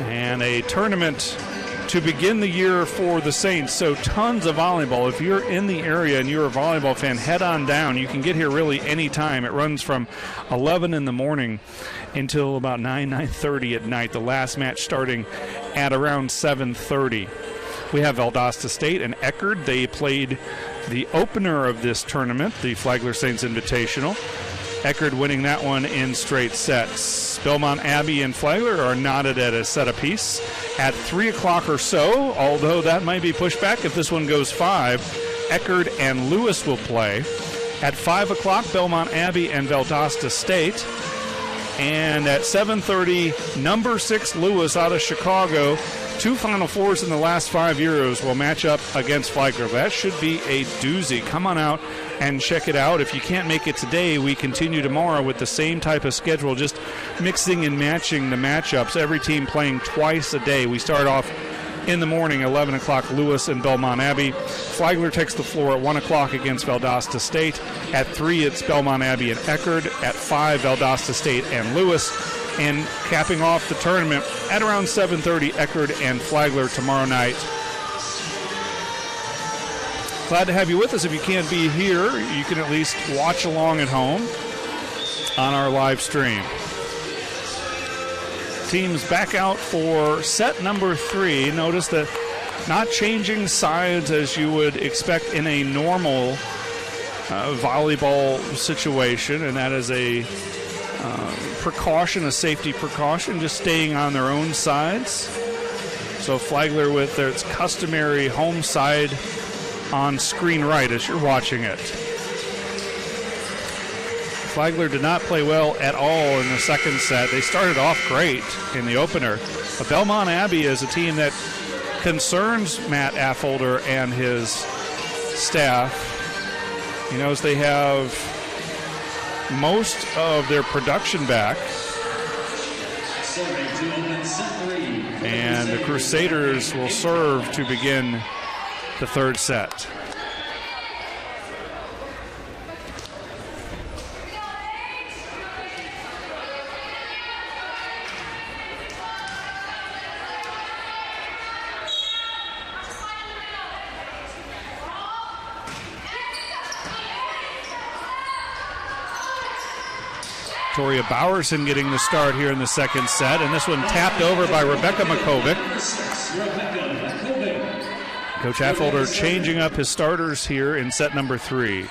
And a tournament to begin the year for the Saints. So tons of volleyball. If you're in the area and you're a volleyball fan, head on down. You can get here really any time. It runs from 11 in the morning until about 9:30 at night. The last match starting at around 7:30. We have Valdosta State and Eckerd. They played the opener of this tournament, the Flagler Saints Invitational. Eckerd winning that one in straight sets. Belmont Abbey and Flagler are knotted at a set apiece at 3 o'clock or so, although that might be pushed back if this one goes 5. Eckerd and Lewis will play. At 5 o'clock, Belmont Abbey and Valdosta State. And at 7:30, number 6 Lewis out of Chicago. 2 Final Fours in the last 5 Euros will match up against Flagler. That should be a doozy. Come on out and check it out. If you can't make it today, we continue tomorrow with the same type of schedule, just mixing and matching the matchups. Every team playing twice a day. We start off in the morning, 11 o'clock, Lewis and Belmont Abbey. Flagler takes the floor at 1 o'clock against Valdosta State. At 3, it's Belmont Abbey and Eckerd. At 5, Valdosta State and Lewis. And capping off the tournament at around 7:30, Eckerd and Flagler tomorrow night. Glad to have you with us. If you can't be here, you can at least watch along at home on our live stream. Teams back out for set number 3. Notice that not changing sides as you would expect in a normal volleyball situation, and that is a precaution, a safety precaution, just staying on their own sides. So Flagler with their customary home side on screen right as you're watching it. Flagler did not play well at all in the second set. They started off great in the opener. But Belmont Abbey is a team that concerns Matt Affolter and his staff. He knows they have most of their production back. And the Crusaders will serve to begin the third set. Toria Bowerson getting the start here in the second set, and this one tapped over by Rebecca Makovic. Coach Affolter changing up his starters here in set number 3.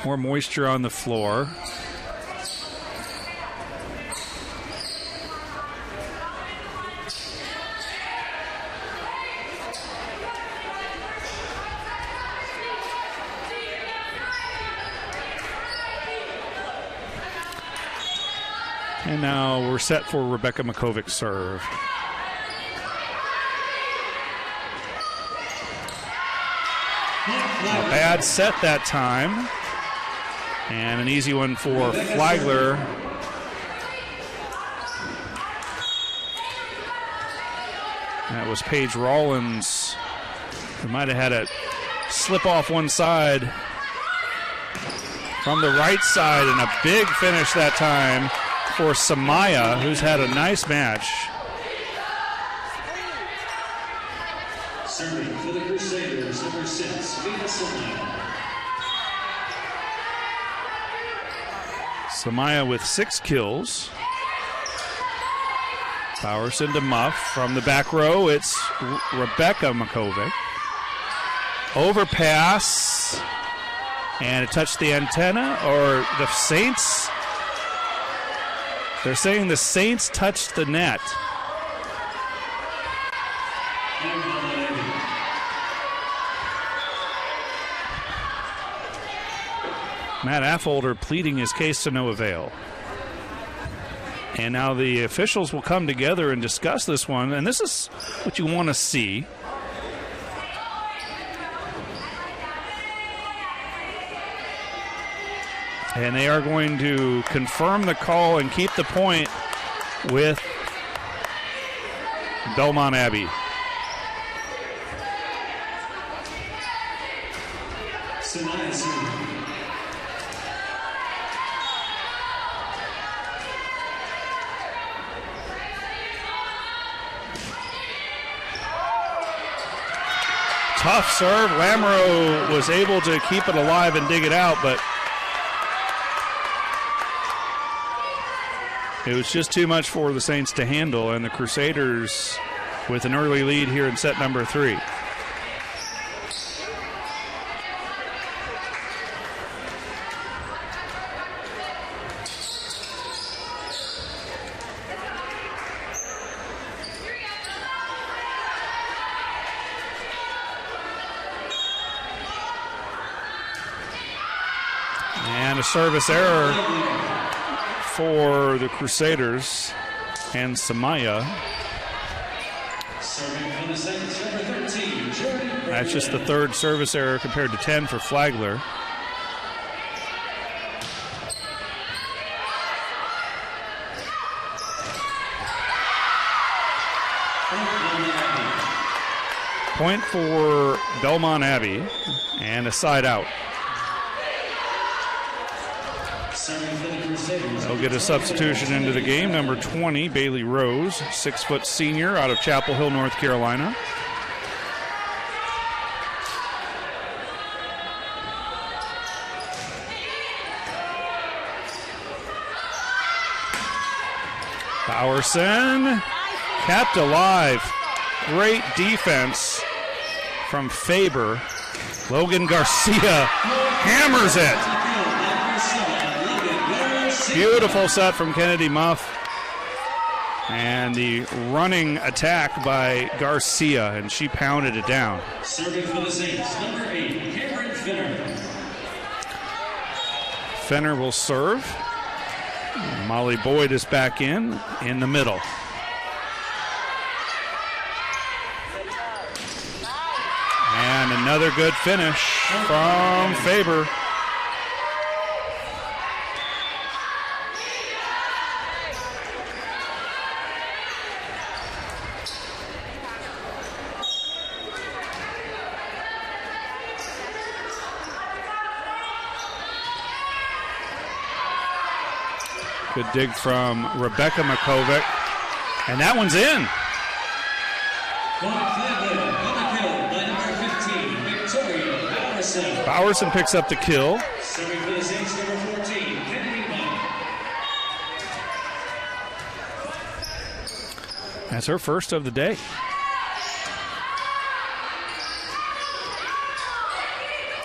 More moisture on the floor. And now we're set for Rebecca Makovic's serve. A bad set that time. And an easy one for Flagler. That was Paige Rollins, who might have had it slip off one side from the right side, and a big finish that time for Samaya, who's had a nice match. Serving for the Crusaders, number 6, Vita Samaya. Samaya with 6 kills. Bowerson to Muff. From the back row, it's Rebecca Makovic. Overpass. And it touched the antenna, or the Saints. They're saying the Saints touched the net. Matt Affolter pleading his case to no avail. And now the officials will come together and discuss this one, and this is what you want to see. And they are going to confirm the call and keep the point with Belmont Abbey. Tough serve. Lamoureux was able to keep it alive and dig it out, but it was just too much for the Saints to handle, and the Crusaders with an early lead here in set number 3. And a service error for the Crusaders and Samaya. That's just the third service error compared to 10 for Flagler. Point for Belmont Abbey, and a side out. They'll get a substitution into the game. Number 20, Bailey Rose, 6-foot senior out of Chapel Hill, North Carolina. Bowerson kept alive. Great defense from Faber. Logan Garcia hammers it. Beautiful set from Kennedy Muff. And the running attack by Garcia, and she pounded it down. Serving for the Saints, number 8, Cameron Fenner. Fenner will serve. Molly Boyd is back in the middle. And another good finish from Faber. Good dig from Rebecca Makovic. And that one's in. Bowerson picks up the kill. Serving for the Saints, number 14, Kennedy Muff. That's her first of the day.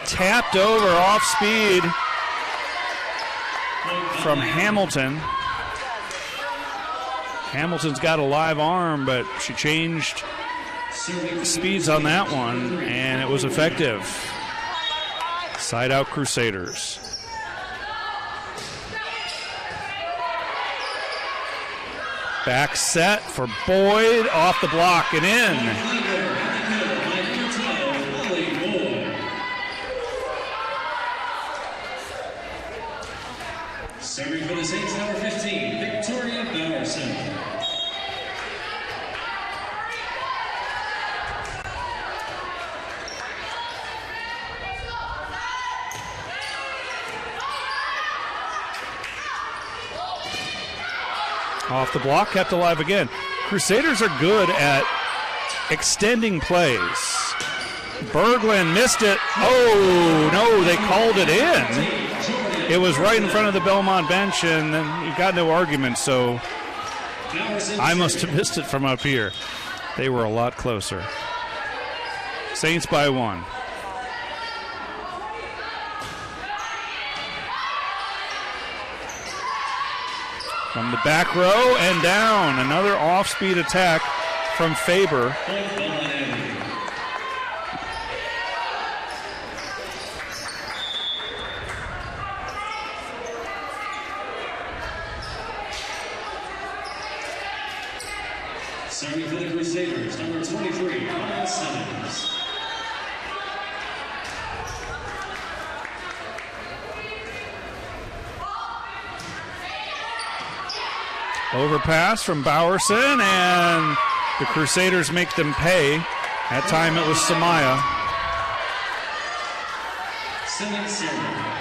Tapped over off speed from Hamilton. Hamilton's got a live arm, but she changed speeds on that one, and it was effective. Side out Crusaders. Back set for Boyd, off the block and in. Serving for the Saints, number 15, Victoria Bowerson. Off the block, kept alive again. Crusaders are good at extending plays. Berglund missed it. Oh, no, they called it in. It was right in front of the Belmont bench, and then you got no argument, so I must have missed it from up here. They were a lot closer. Saints by 1. From the back row and down. Another off-speed attack from Faber. Serving for the Crusaders, number 23, Ryan Simmons. Overpass from Bowerson, and the Crusaders make them pay. That time it was Samaya. Simmons serving.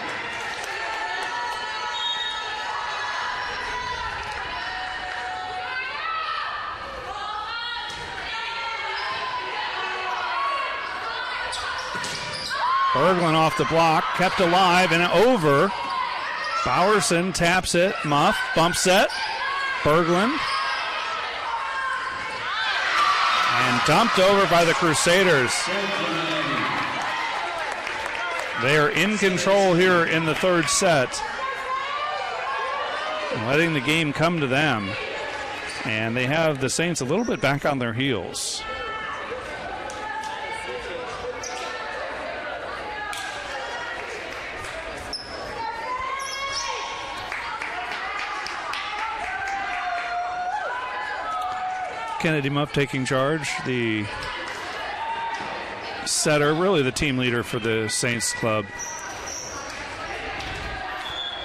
Berglund off the block, kept alive and over. Bowerson taps it. Muff, bump set. Berglund. And dumped over by the Crusaders. They are in control here in the third set, letting the game come to them. And they have the Saints a little bit back on their heels. Kennedy Muff taking charge, the setter, really the team leader for the Saints club.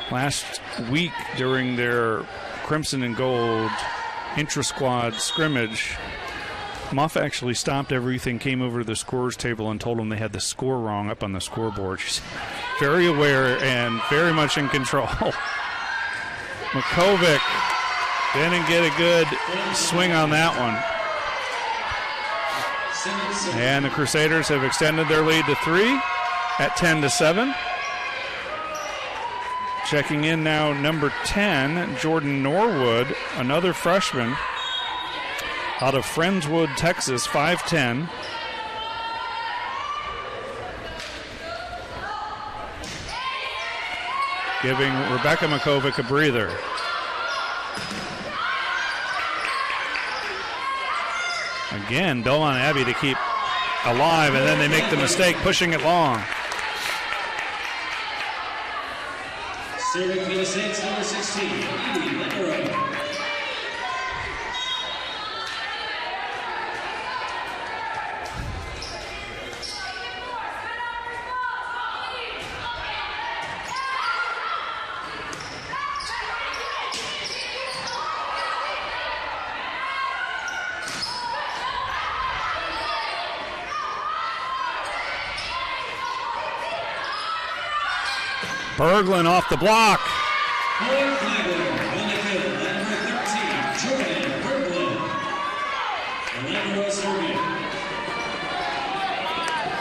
Last week during their Crimson and Gold intra-squad scrimmage, Muff actually stopped everything, came over to the scorer's table, and told them they had the score wrong up on the scoreboard. She's very aware and very much in control. Makovic didn't get a good swing on that one. And the Crusaders have extended their lead to 3 at 10-7. Checking in now, number 10, Jordan Norwood, another freshman out of Friendswood, Texas, 5'10". Giving Rebecca Makovic a breather. Again, Belmont Abbey to keep alive, and then they make the mistake pushing it long. Serving for the Saints, number 16, Edie Lemero. Berglund off the block. For Flagler, on the field, number 13, Jordan Berglund. Lamro serving.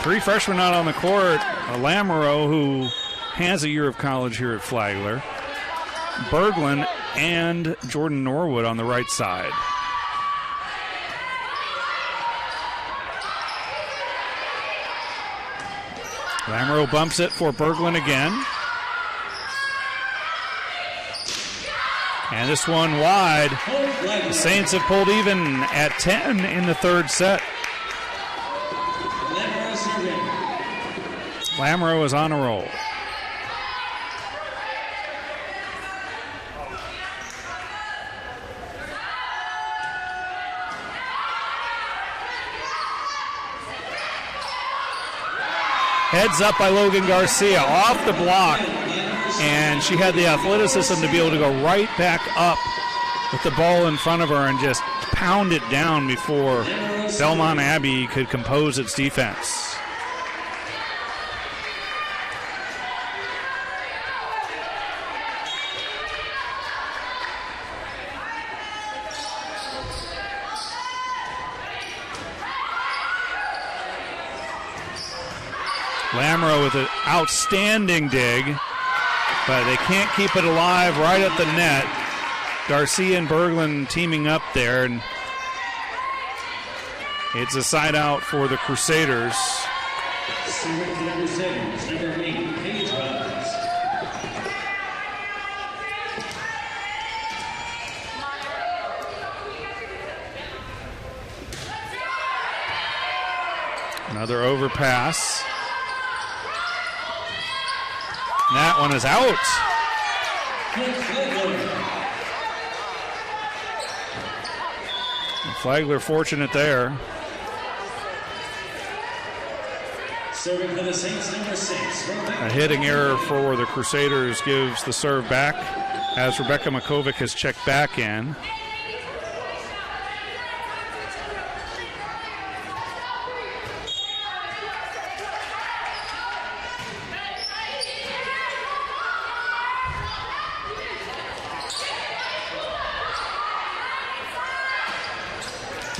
3 freshmen out on the court. Lamro, who has a year of college here at Flagler. Berglund and Jordan Norwood on the right side. Lamro bumps it for Berglund again. And this one wide. The Saints have pulled even at 10 in the third set. Lamro is on a roll. Heads up by Logan Garcia, off the block. And she had the athleticism to be able to go right back up with the ball in front of her and just pound it down before Belmont Abbey could compose its defense. Lamro with an outstanding dig, but they can't keep it alive right at the net. Garcia and Berglund teaming up there, and it's a side out for the Crusaders. Number 8, Paige Robbins. Another overpass. That one is out. Flagler fortunate there. Serving for the Saints, number 6. A hitting error for the Crusaders gives the serve back as Rebecca Makovic has checked back in.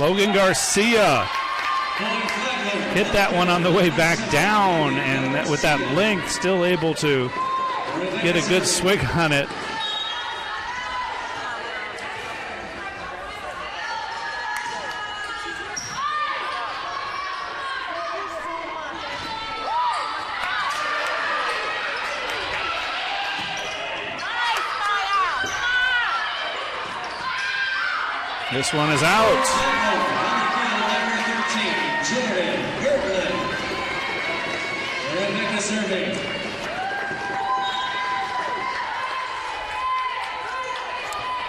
Logan Garcia hit that one on the way back down, and with that length, still able to get a good swing on it. This one is out.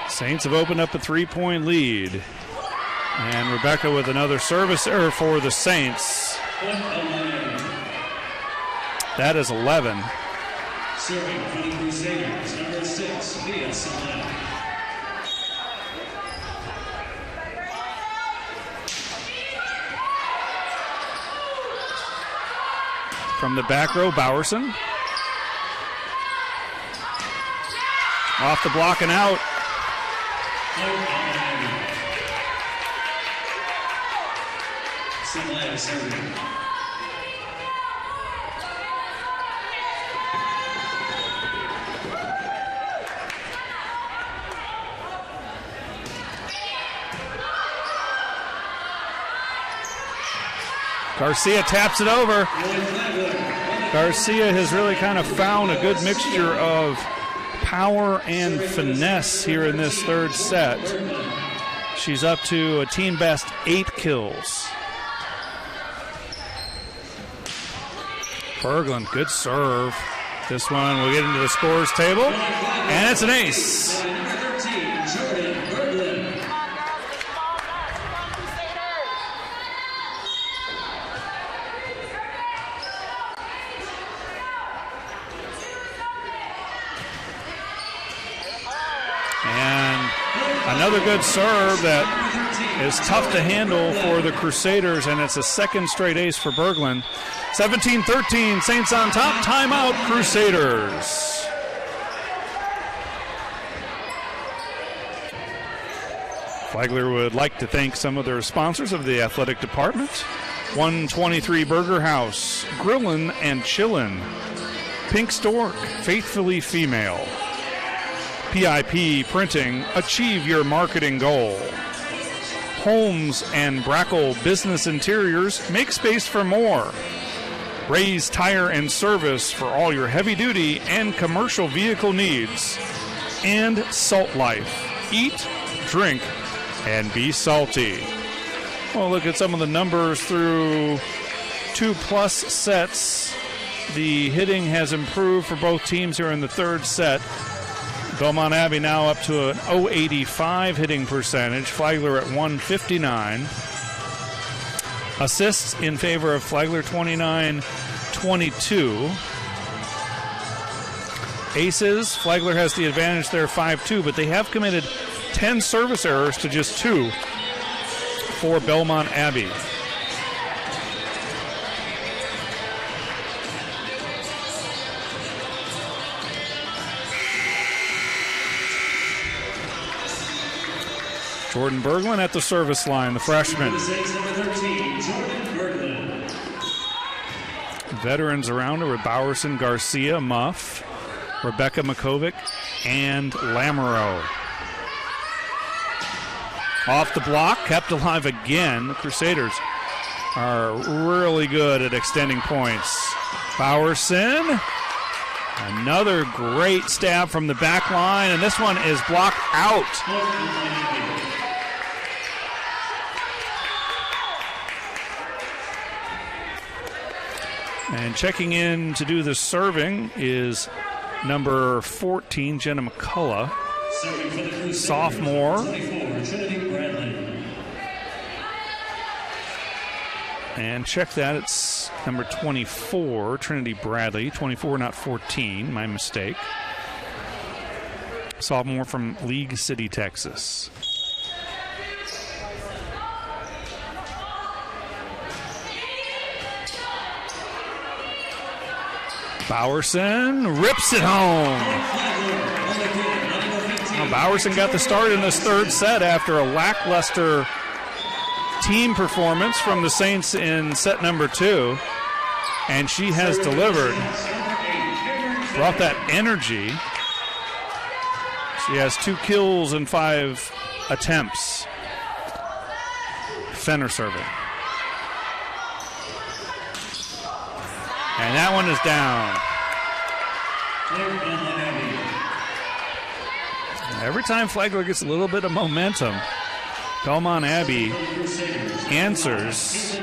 Saints have opened up a 3-point lead. And Rebecca with another service error for the Saints. That is 11. Serving for the Crusaders, number 6, Mia Salem. From the back row, Bowerson. Off the block and out. Garcia taps it over. Garcia has really kind of found a good mixture of power and finesse here in this third set. She's up to a team best 8 kills. Berglund, good serve. This one will get into the scores table, and it's an ace. Another good serve that is tough to handle for the Crusaders, and it's a second straight ace for Berglund. 17-13, Saints on top. Timeout, Crusaders. Flagler would like to thank some of their sponsors of the athletic department. 123 Burger House, Grillin' and Chillin', Pink Stork, Faithfully Female, PIP Printing, achieve your marketing goal. Holmes and Brackle Business Interiors, make space for more. Ray's Tire and Service for all your heavy-duty and commercial vehicle needs. And Salt Life, eat, drink, and be salty. Well, look at some of the numbers through 2+ sets. The hitting has improved for both teams here in the third set. Belmont Abbey now up to an .085 hitting percentage. Flagler at 159. Assists in favor of Flagler, 29-22. Aces, Flagler has the advantage there, 5-2, but they have committed 10 service errors to just 2 for Belmont Abbey. Jordan Berglund at the service line, the freshman. Veterans around her with Bowerson, Garcia, Muff, Rebecca Makovic, and Lamoureux. Off the block, kept alive again. The Crusaders are really good at extending points. Bowerson, another great stab from the back line, and this one is blocked out. And checking in to do the serving is number 14, Jenna McCullough, sophomore. And check that, it's number 24, Trinity Bradley. 24, not 14, my mistake. Sophomore from League City, Texas. Bowerson rips it home. Well, Bowerson got the start in this third set after a lackluster team performance from the Saints in set number 2. And she has delivered. Brought that energy. She has 2 kills and 5 attempts. Fenner serving. And that one is down. Every time Flagler gets a little bit of momentum, Belmont Abbey answers.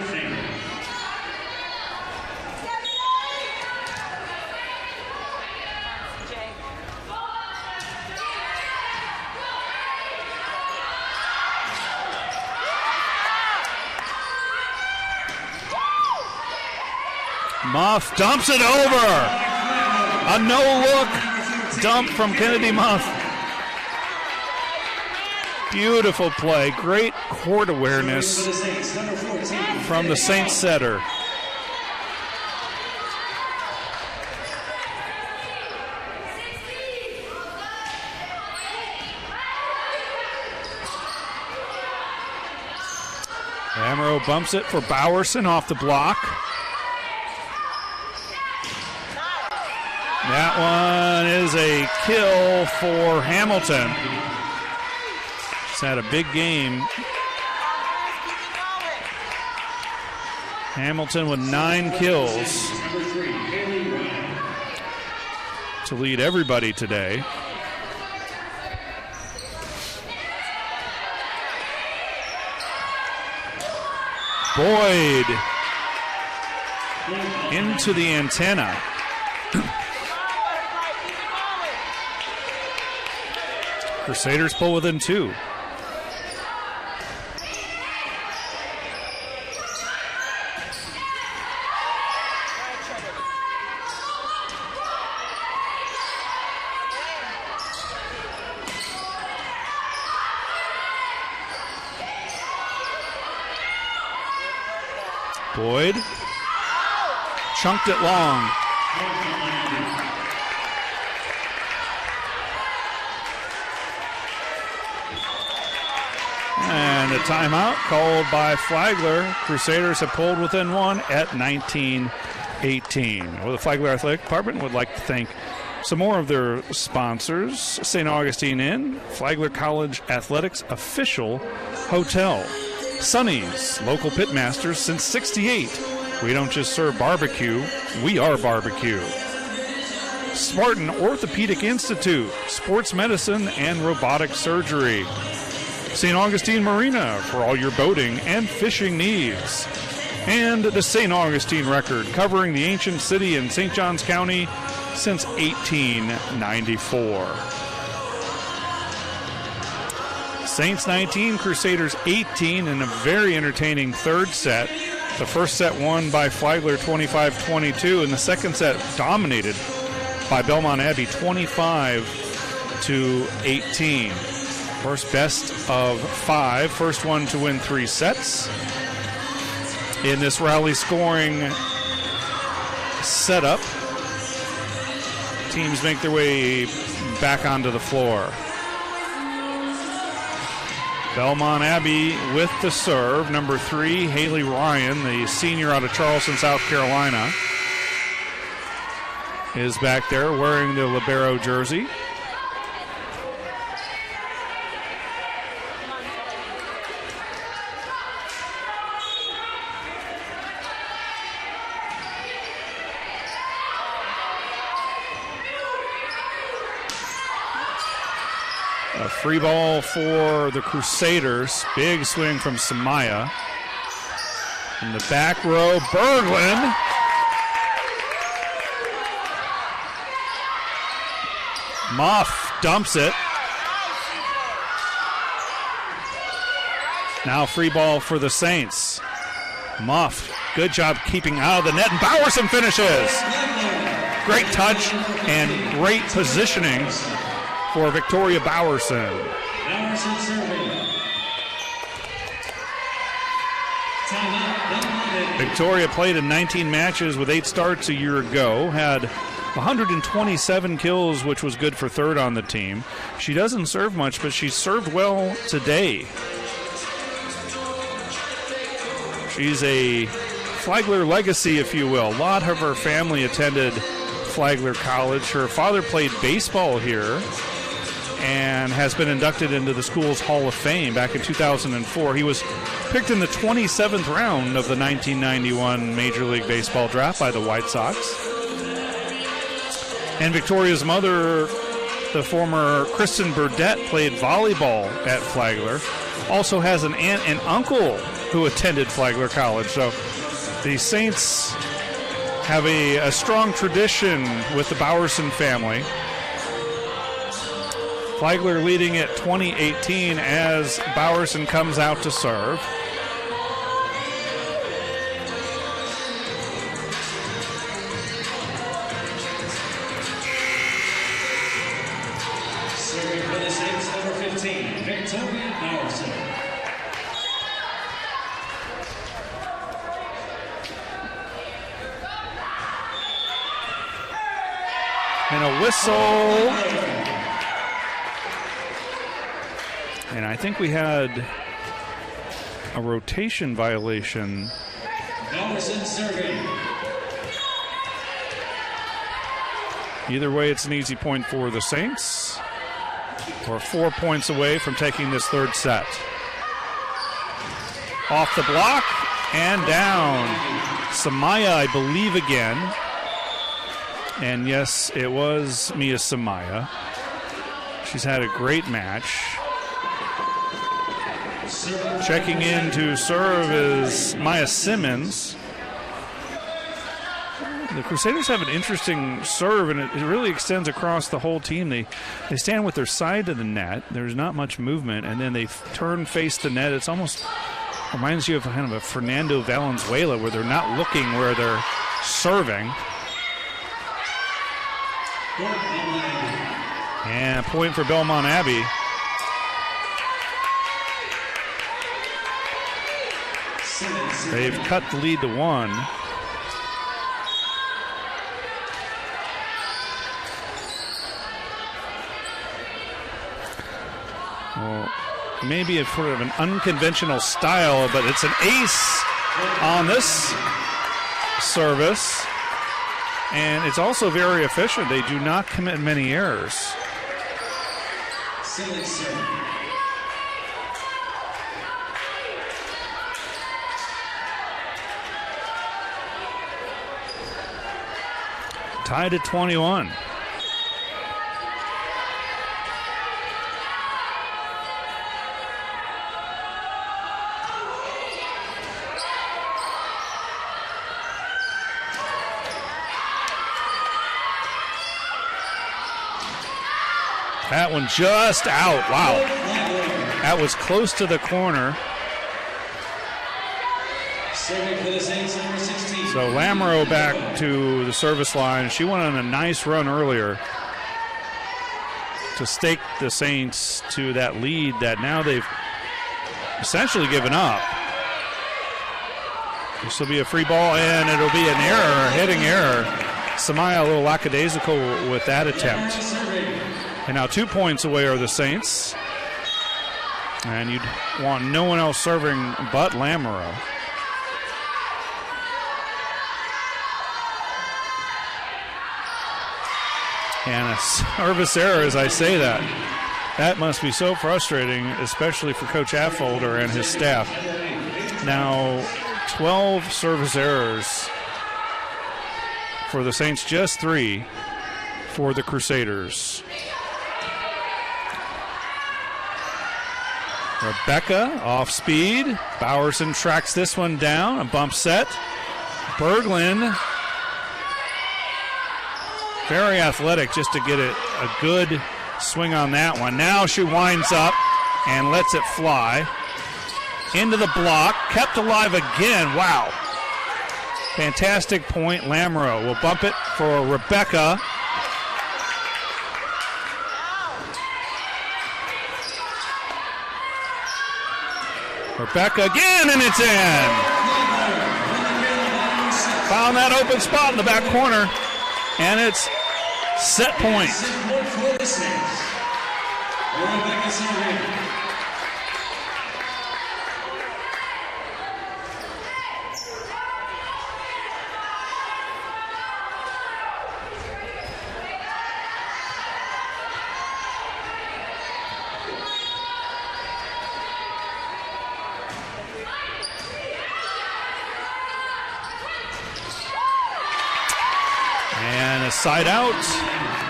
Muff dumps it over. A no-look dump from Kennedy Muff. Beautiful play. Great court awareness from the Saints setter. Amaro bumps it for Bowerson off the block. That one is a kill for Hamilton. He's had a big game. Hamilton with 9 kills to lead everybody today. Boyd into the antenna. Crusaders pull within 2. Boyd chunked it long. And a timeout called by Flagler. Crusaders have pulled within 1 at 19-18. Well, the Flagler Athletic Department would like to thank some more of their sponsors: St. Augustine Inn, Flagler College Athletics official hotel, Sonny's, local pitmasters since '68. We don't just serve barbecue, we are barbecue. Spartan Orthopedic Institute, sports medicine and robotic surgery. St. Augustine Marina for all your boating and fishing needs. And the St. Augustine Record, covering the ancient city in St. Johns County since 1894. Saints 19, Crusaders 18 in a very entertaining third set. The first set won by Flagler 25-22, and the second set dominated by Belmont Abbey 25-18. First best of 5, first one to win 3 sets. In this rally scoring setup, teams make their way back onto the floor. Belmont Abbey with the serve. Number 3, Haley Ryan, the senior out of Charleston, South Carolina, is back there wearing the libero jersey. A free ball for the Crusaders. Big swing from Samaya. In the back row, Berglund. Muff dumps it. Now free ball for the Saints. Muff, good job keeping out of the net, and Bowerson finishes. Great touch and great positioning for Victoria Bowerson. Bowerson serving. Victoria played in 19 matches with 8 starts a year ago, had 127 kills, which was good for third on the team. She doesn't serve much, but she served well today. She's a Flagler legacy, if you will. A lot of her family attended Flagler College. Her father played baseball here and has been inducted into the school's Hall of Fame back in 2004. He was picked in the 27th round of the 1991 Major League Baseball draft by the White Sox. And Victoria's mother, the former Kristen Burdett, played volleyball at Flagler. Also has an aunt and uncle who attended Flagler College. So the Saints have a strong tradition with the Bowerson family. Flagler leading at 20-18 as Bowerson comes out to serve. Serving for the Saints, number 15, Victoria Bowerson. And a whistle. And I think we had a rotation violation. Emerson serving. Either way, it's an easy point for the Saints. We're 4 points away from taking this third set. Off the block and down. Samaya, I believe, again. And yes, it was Mia Samaya. She's had a great match. Checking in to serve is Maya Simmons. The Crusaders have an interesting serve, and it really extends across the whole team. They stand with their side to the net. There's not much movement, and then they turn, face the net. It's almost reminds you of kind of a Fernando Valenzuela, where they're not looking where they're serving. And a point for Belmont Abbey. They've cut the lead to 1. Well, maybe it's sort of an unconventional style, but it's an ace on this service. And it's also very efficient. They do not commit many errors. Tied at 21. That one just out. Wow. That was close to the corner. So Lamoureux back to the service line. She went on a nice run earlier to stake the Saints to that lead that now they've essentially given up. This will be a free ball, and it'll be an error, a hitting error. Samaya a little lackadaisical with that attempt. And now 2 points away are the Saints. And you'd want no one else serving but Lamoureux. And a service error as I say that. That must be so frustrating, especially for Coach Affolter and his staff. Now 12 service errors for the Saints, just 3 for the Crusaders. Rebecca off speed. Bowerson tracks this one down. A bump set. Berglund, very athletic just to get a good swing on that one. Now she winds up and lets it fly. Into the block. Kept alive again. Wow. Fantastic point. Lamoureux will bump it for Rebecca. Rebecca again, and it's in. Found that open spot in the back corner, and it's set point. And a side out.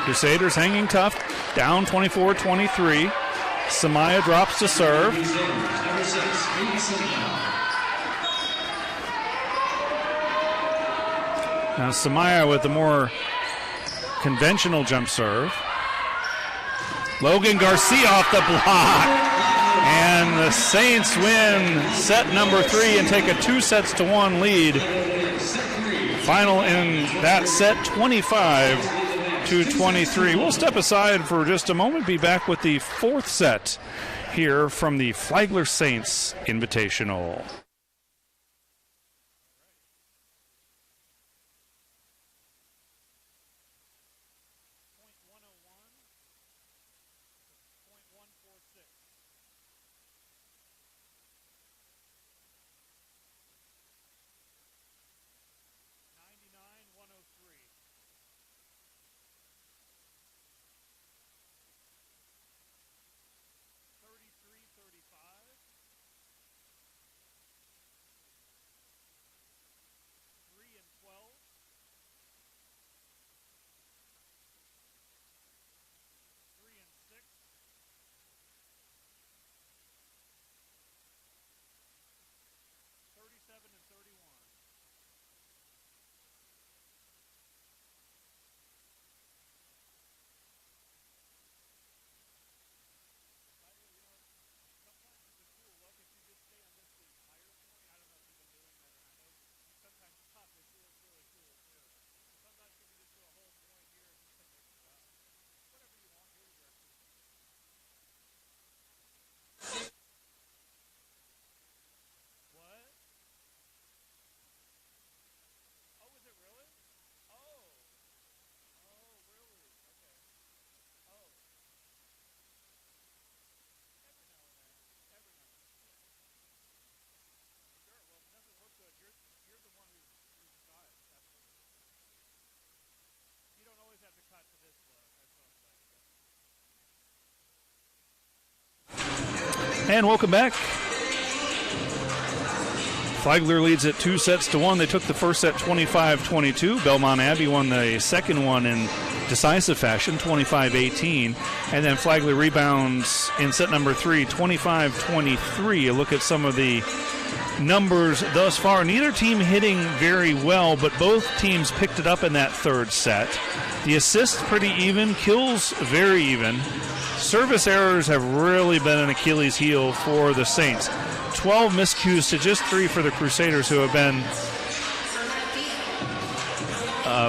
Crusaders hanging tough. Down 24-23. Samaya drops to serve. Now Samaya with the more conventional jump serve. Logan Garcia off the block. And the Saints win set number 3 and take a 2-1 lead. Final in that set, 25-23. We'll step aside for just a moment, be back with the 4th set here from the Flagler Saints Invitational. And welcome back. Flagler leads it 2-1. They took the first set 25-22. Belmont Abbey won the second one in decisive fashion, 25-18. And then Flagler rebounds in set number 3, 25-23. A look at some of the numbers thus far. Neither team hitting very well, but both teams picked it up in that third set. The assists pretty even, kills very even. Service errors have really been an Achilles heel for the Saints. 12 miscues to just 3 for the Crusaders, who have been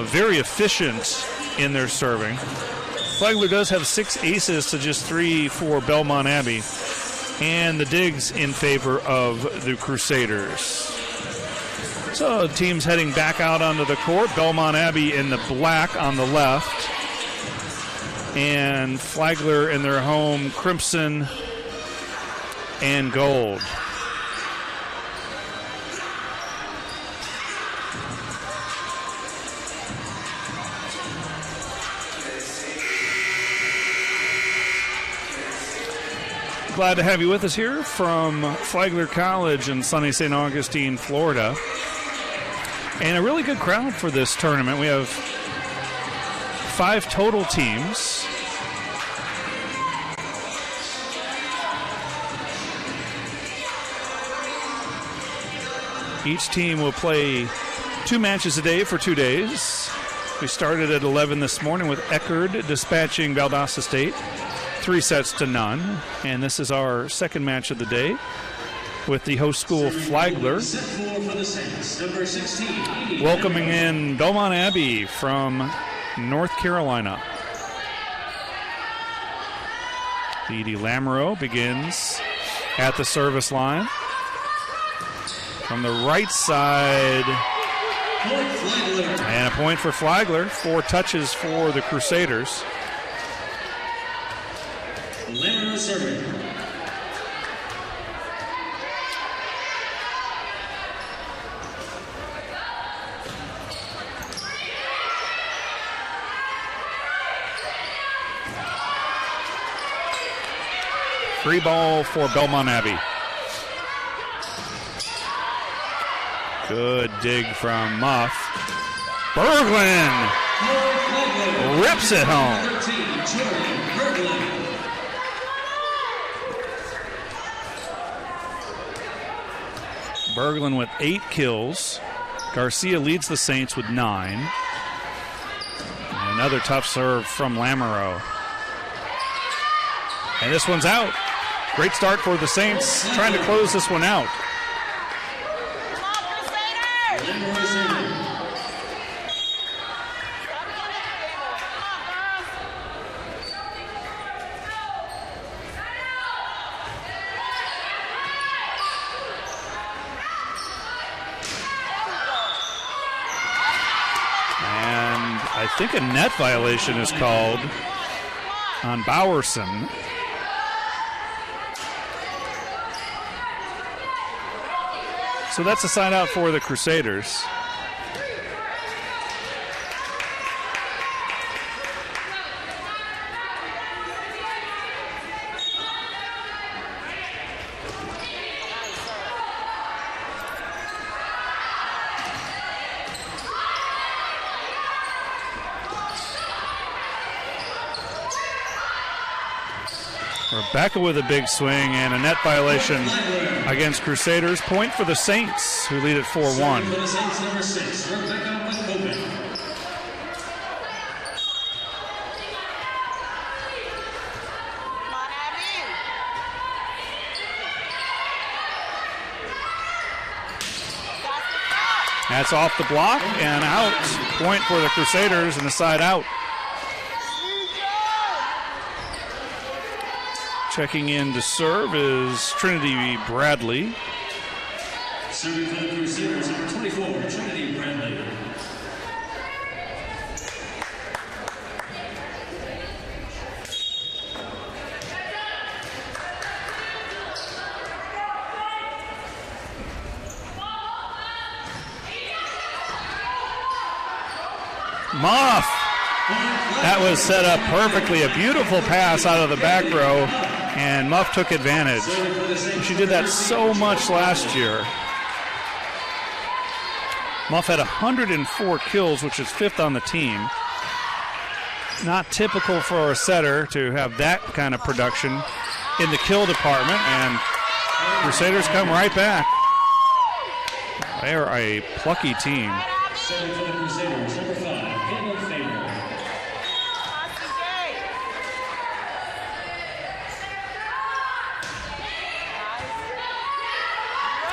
very efficient in their serving. Flagler does have 6 aces to just 3 for Belmont Abbey, and the digs in favor of the Crusaders. So teams heading back out onto the court. Belmont Abbey in the black on the left, and Flagler in their home crimson and gold. Glad to have you with us here from Flagler College in sunny St. Augustine, Florida. And a really good crowd for this tournament. We have 5 total teams. Each team will play 2 matches a day for 2 days. We started at 11 this morning with Eckerd dispatching Valdosta State 3-0. And this is our second match of the day with the host school Flagler welcoming in Belmont Abbey from North Carolina. Edie Lamoureux begins at the service line. From the right side, and a point for Flagler. 4 touches for the Crusaders. Lamoureux serving. Free ball for Belmont Abbey. Good dig from Muff. Berglund rips it home. Berglund with 8 kills. Garcia leads the Saints with 9. And another tough serve from Lamoureux. And this one's out. Great start for the Saints, trying to close this one out. I think a net violation is called on Bowerson. So that's a side out for the Crusaders. Rebecca with a big swing and a net violation against Crusaders. Point for the Saints, who lead at 4-1. That's off the block and out. Point for the Crusaders and a side out. Checking in to serve is Trinity Bradley. Serving for the Crusaders, number 24, Trinity Bradley. Moff. That was set up perfectly. A beautiful pass out of the back row. And Muff took advantage. She did that so much last year. Muff had 104 kills, which is 5th on the team. Not typical for a setter to have that kind of production in the kill department, and Crusaders come right back. They are a plucky team. Serving for the Crusaders, number 5, Caitlin Faber.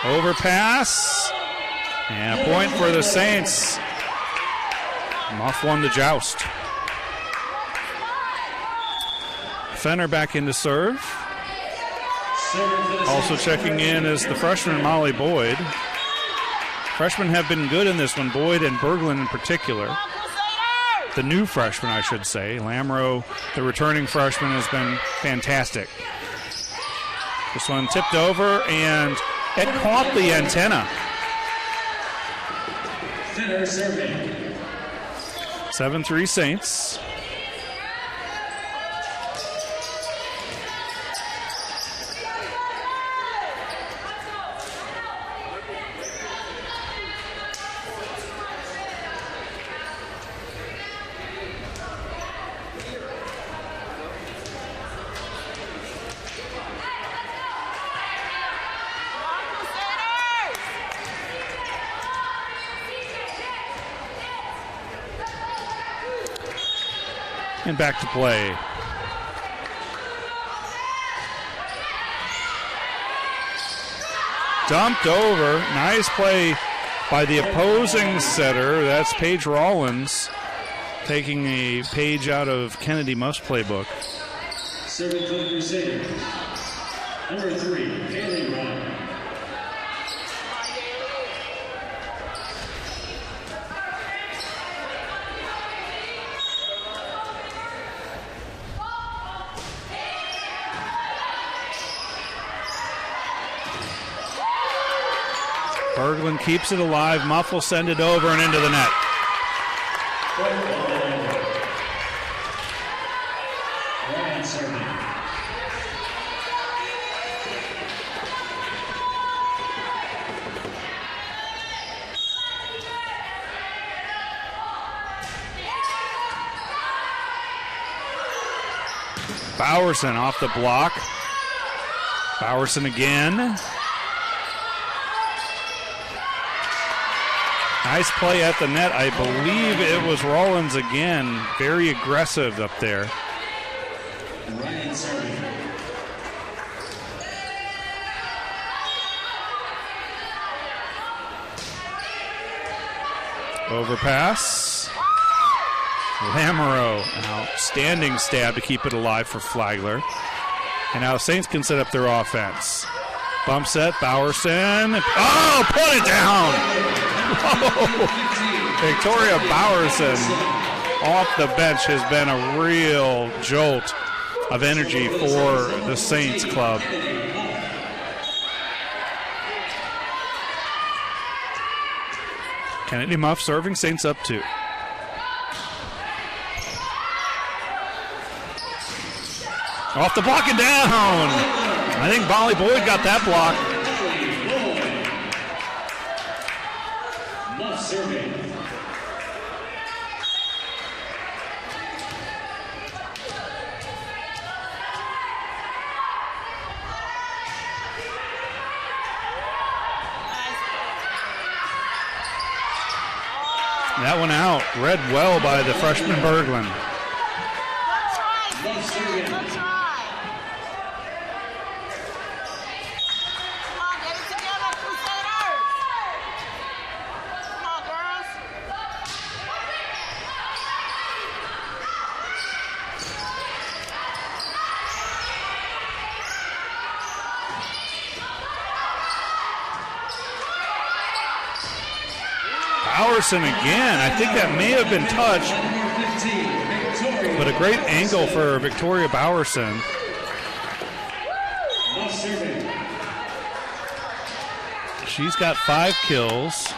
Overpass. And a point for the Saints. Muff won the joust. Fenner back in to serve. Also checking in is the freshman Molly Boyd. Freshmen have been good in this one, Boyd and Berglund in particular. The new freshman, I should say. Lamro, the returning freshman, has been fantastic. This one tipped over, and it caught the antenna. Fenner serving. 7-3 Saints. And back to play. Dumped over. Nice play by the opposing setter. That's Paige Rollins, taking a page out of Kennedy Muff's playbook. Serving for the Crusaders, number 3, Haley Ryan. Berglund keeps it alive. Muff will send it over and into the net. Ryan serving. Bowerson off the block. Bowerson again. Nice play at the net. I believe it was Rollins again. Very aggressive up there. Ryan serving. Overpass. Lamoureux. An outstanding stab to keep it alive for Flagler. And now Saints can set up their offense. Bump set, Bowerson. Oh, put it down! Victoria Bowerson off the bench has been a real jolt of energy for the Saints club. Kennedy Muff serving, Saints up 2. Off the block and down. I think Molly Boyd got that block. Serving. That one out. Read well by the freshman Berglund. Bowerson again. I think that may have been touched, but a great angle for Victoria Bowerson. She's got 5 kills.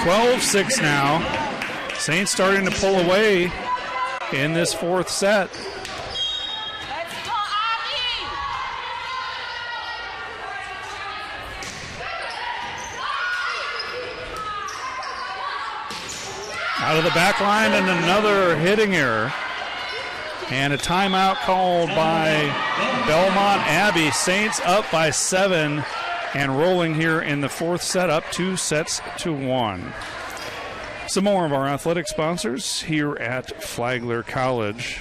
12-6 now. Saints starting to pull away in this fourth set. Out of the back line and another hitting error. And a timeout called by Belmont Abbey. Saints up by 7 and rolling here in the fourth set, up 2-1. Some more of our athletic sponsors here at Flagler College.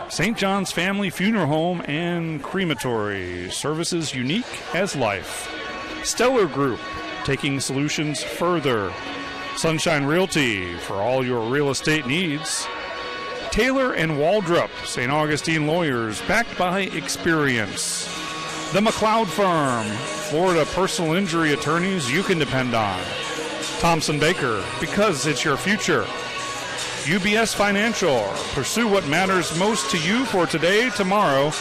St. John's Family Funeral Home and Crematory. Services unique as life. Stellar Group, taking solutions further. Sunshine Realty, for all your real estate needs. Taylor and Waldrop, St. Augustine Lawyers, backed by experience. The McLeod Firm, Florida personal injury attorneys you can depend on. Thompson Baker, because it's your future. UBS Financial, pursue what matters most to you for today, tomorrow,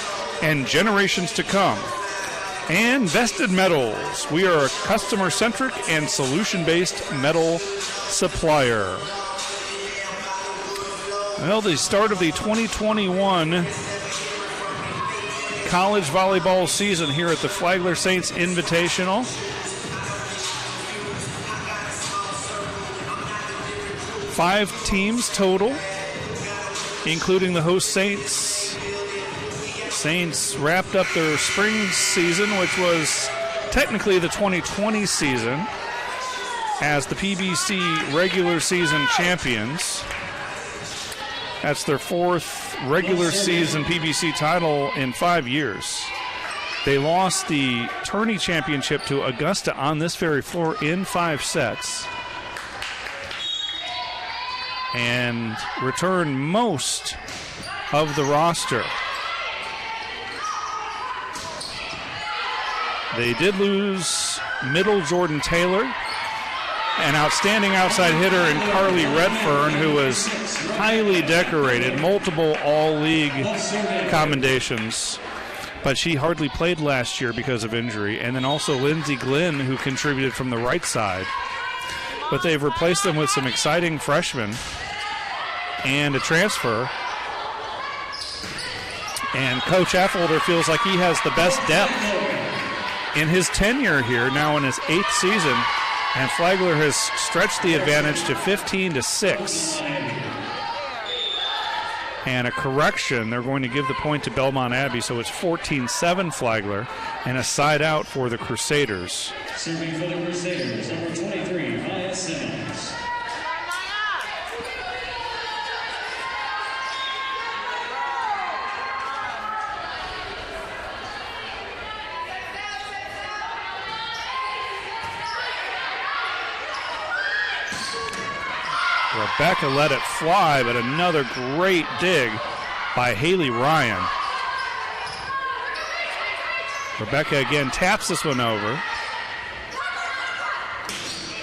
and generations to come. And Vested Metals, we are a customer-centric and solution-based metal supplier. Well, the start of the 2021 college volleyball season here at the Flagler Saints Invitational. Five teams total, including the host Saints. Saints wrapped up their spring season, which was technically the 2020 season, as the PBC regular season champions. That's their fourth regular season PBC title in 5 years. They lost the tourney championship to Augusta on this very floor in 5 sets and returned most of the roster. They did lose middle Jordan Taylor, an outstanding outside hitter in Carly Redfern, who was highly decorated, multiple all-league commendations, but she hardly played last year because of injury. And then also Lindsey Glenn, who contributed from the right side. But they've replaced them with some exciting freshmen and a transfer. And Coach Affolter feels like he has the best depth in his tenure here, now in his 8th season. And Flagler has stretched the advantage to 15-6. And a correction, they're going to give the point to Belmont Abbey, so it's 14-7 Flagler, and a side out for the Crusaders. Serving for the Crusaders, number 23, Maya Simmons. Rebecca let it fly, but another great dig by Haley Ryan. Rebecca again taps this one over.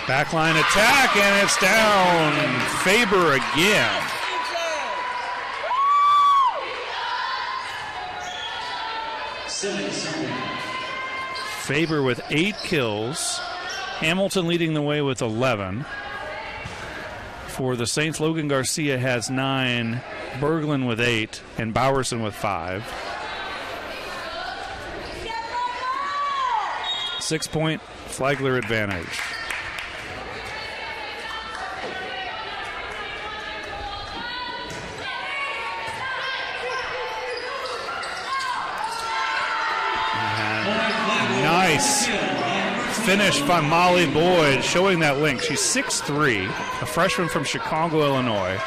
Backline attack, and it's down. Faber again. Faber with 8 kills. Hamilton leading the way with 11. For the Saints, Logan Garcia has 9, Berglund with 8, and Bowerson with 5. 6-point Flagler advantage. And nice finish by Molly Boyd, showing that length. She's 6'3", a freshman from Chicago, Illinois,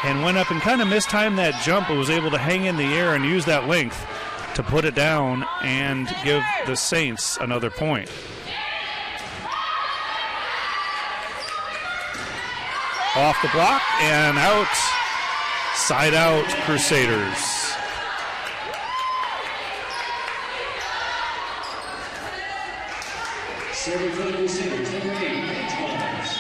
and went up and kind of mistimed that jump, but was able to hang in the air and use that length to put it down and give the Saints another point. Off the block and out. Side out, Crusaders. Serving for the Crusaders, number 8, Paige Barnes.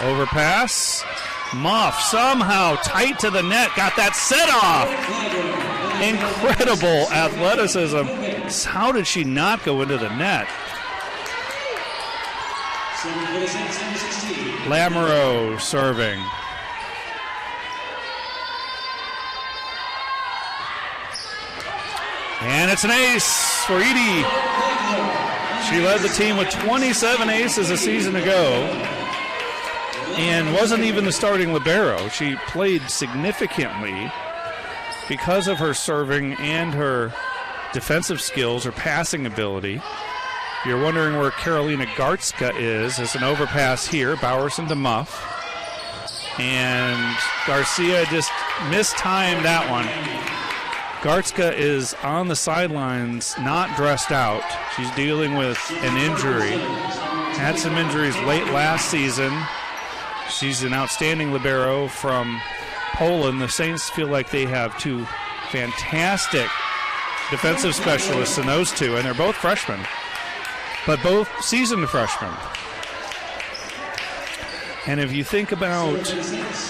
Overpass. Muff somehow tight to the net. Got that set off. Incredible athleticism. How did she not go into the net? Lamoureux serving. And it's an ace for Edie. She led the team with 27 aces a season ago and wasn't even the starting libero. She played significantly because of her serving and her defensive skills, her passing ability. You're wondering where Karolina Gartzka is. It's an overpass here, Bowerson to Muff. And Garcia just mistimed that one. Gartzka is on the sidelines, not dressed out. She's dealing with an injury. Had some injuries late last season. She's an outstanding libero from Poland. The Saints feel like they have two fantastic defensive specialists in those two, and they're both freshmen, but both seasoned freshmen. And if you think about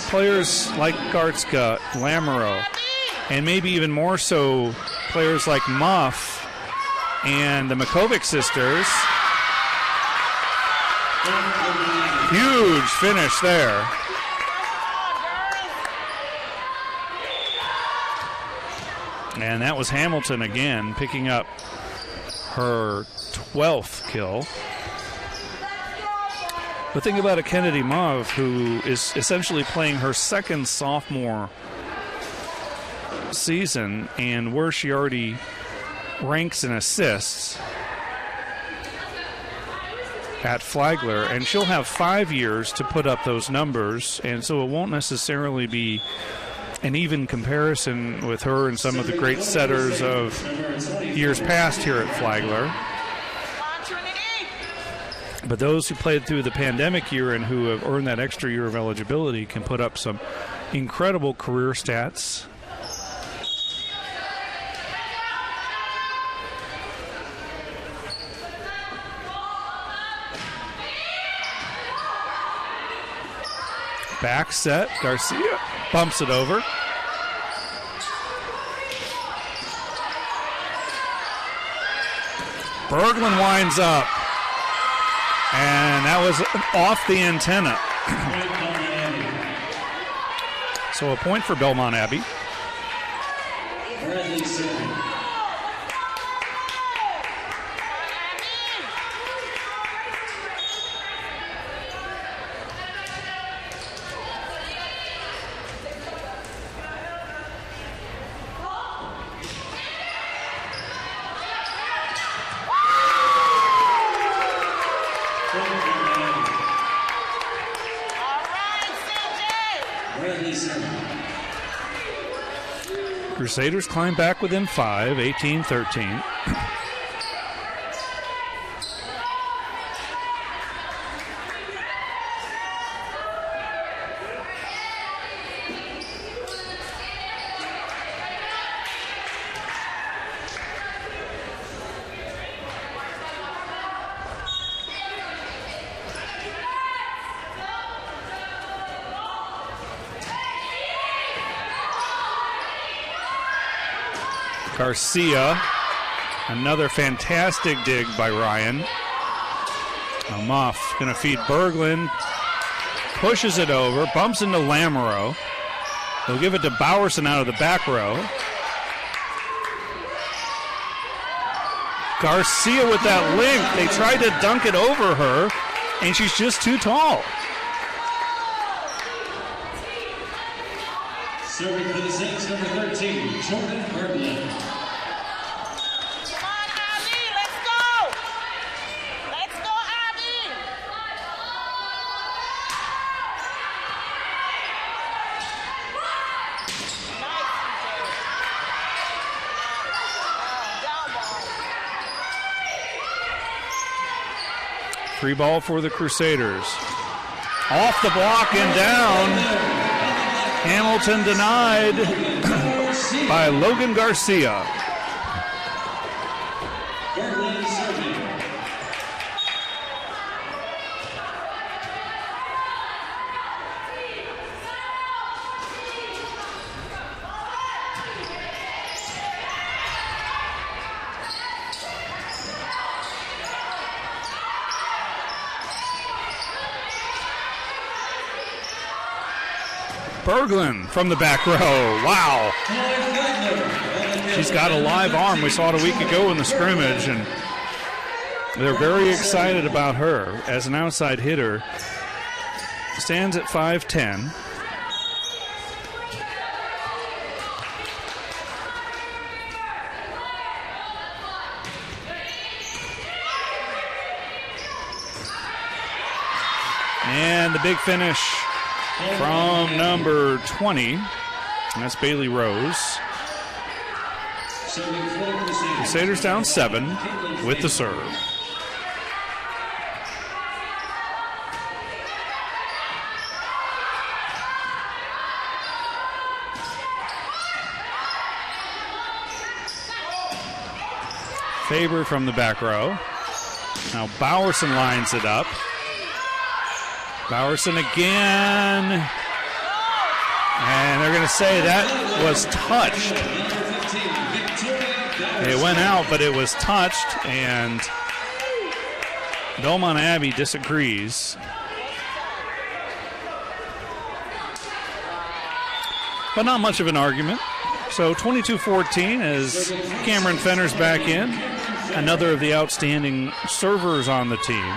players like Gartzka, Lamoureux, and maybe even more so players like Muff and the Makovic sisters, huge finish there. And that was Hamilton again, picking up her 12th kill. But think about a Kennedy Muff, who is essentially playing her second sophomore season, and where she already ranks in assists at Flagler, and she'll have 5 years to put up those numbers, and so it won't necessarily be an even comparison with her and some of the great setters of years past here at Flagler. But those who played through the pandemic year and who have earned that extra year of eligibility can put up some incredible career stats. Back set, Garcia bumps it over. Berglund winds up. And that was off the antenna. So a point for Belmont Abbey. Crusaders climb back within 5, 18-13. Garcia, another fantastic dig by Ryan. Muff going to feed Berglund, pushes it over, bumps into Lamoureux. They'll give it to Bowerson out of the back row. Garcia with that link. They tried to dunk it over her, and she's just too tall. Serving for the Saints, number 13, Jordan Berglund. Come on, Abby, let's go! Let's go, Abby! Nice, down ball. Free ball for the Crusaders. Off the block and down. Hamilton denied by Logan Garcia. Berglund from the back row. Wow. She's got a live arm. We saw it a week ago in the scrimmage, and they're very excited about her as an outside hitter. Stands at 5'10". And the big finish from number 20, and that's Bailey Rose. Crusaders down 7 with the serve. Faber from the back row. Now Bowerson lines it up. Bowerson again. And they're going to say that was touched. It went out, but it was touched, and Belmont Abbey disagrees. But not much of an argument. So 22-14 as Cameron Fenner's back in. Another of the outstanding servers on the team.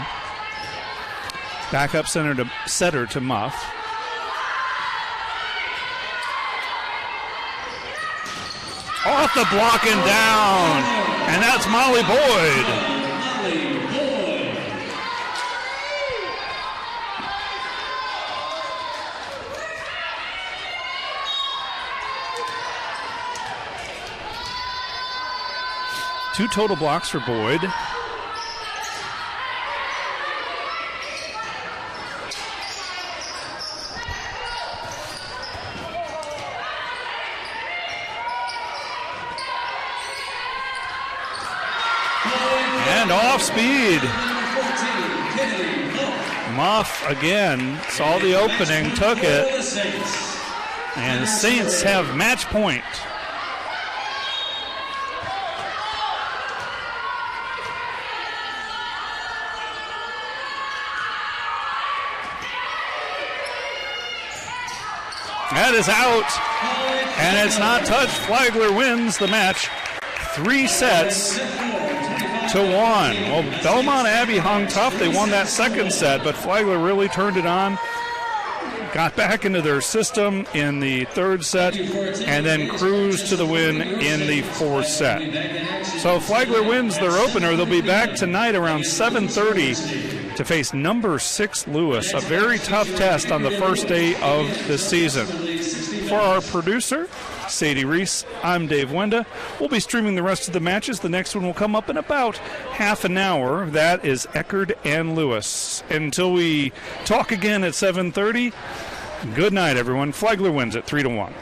Backup setter to Muff. Off the block and down. And that's Molly Boyd. Two total blocks for Boyd. And off speed. Muff again saw the opening, took it. And the Saints have match point. That is out, and it's not touched. Flagler wins the match 3-1. Well, Belmont Abbey hung tough. They won that second set, but Flagler really turned it on, got back into their system in the third set, and then cruised to the win in the fourth set. So Flagler wins their opener. They'll be back tonight around 7:30 to face number 6 Lewis, a very tough test on the first day of the season. For our producer, Sadie Reese, I'm Dave Wenda. We'll be streaming the rest of the matches. The next one will come up in about half an hour. That is Eckerd and Lewis. Until we talk again at 7:30, good night, everyone. Flagler wins at 3-1.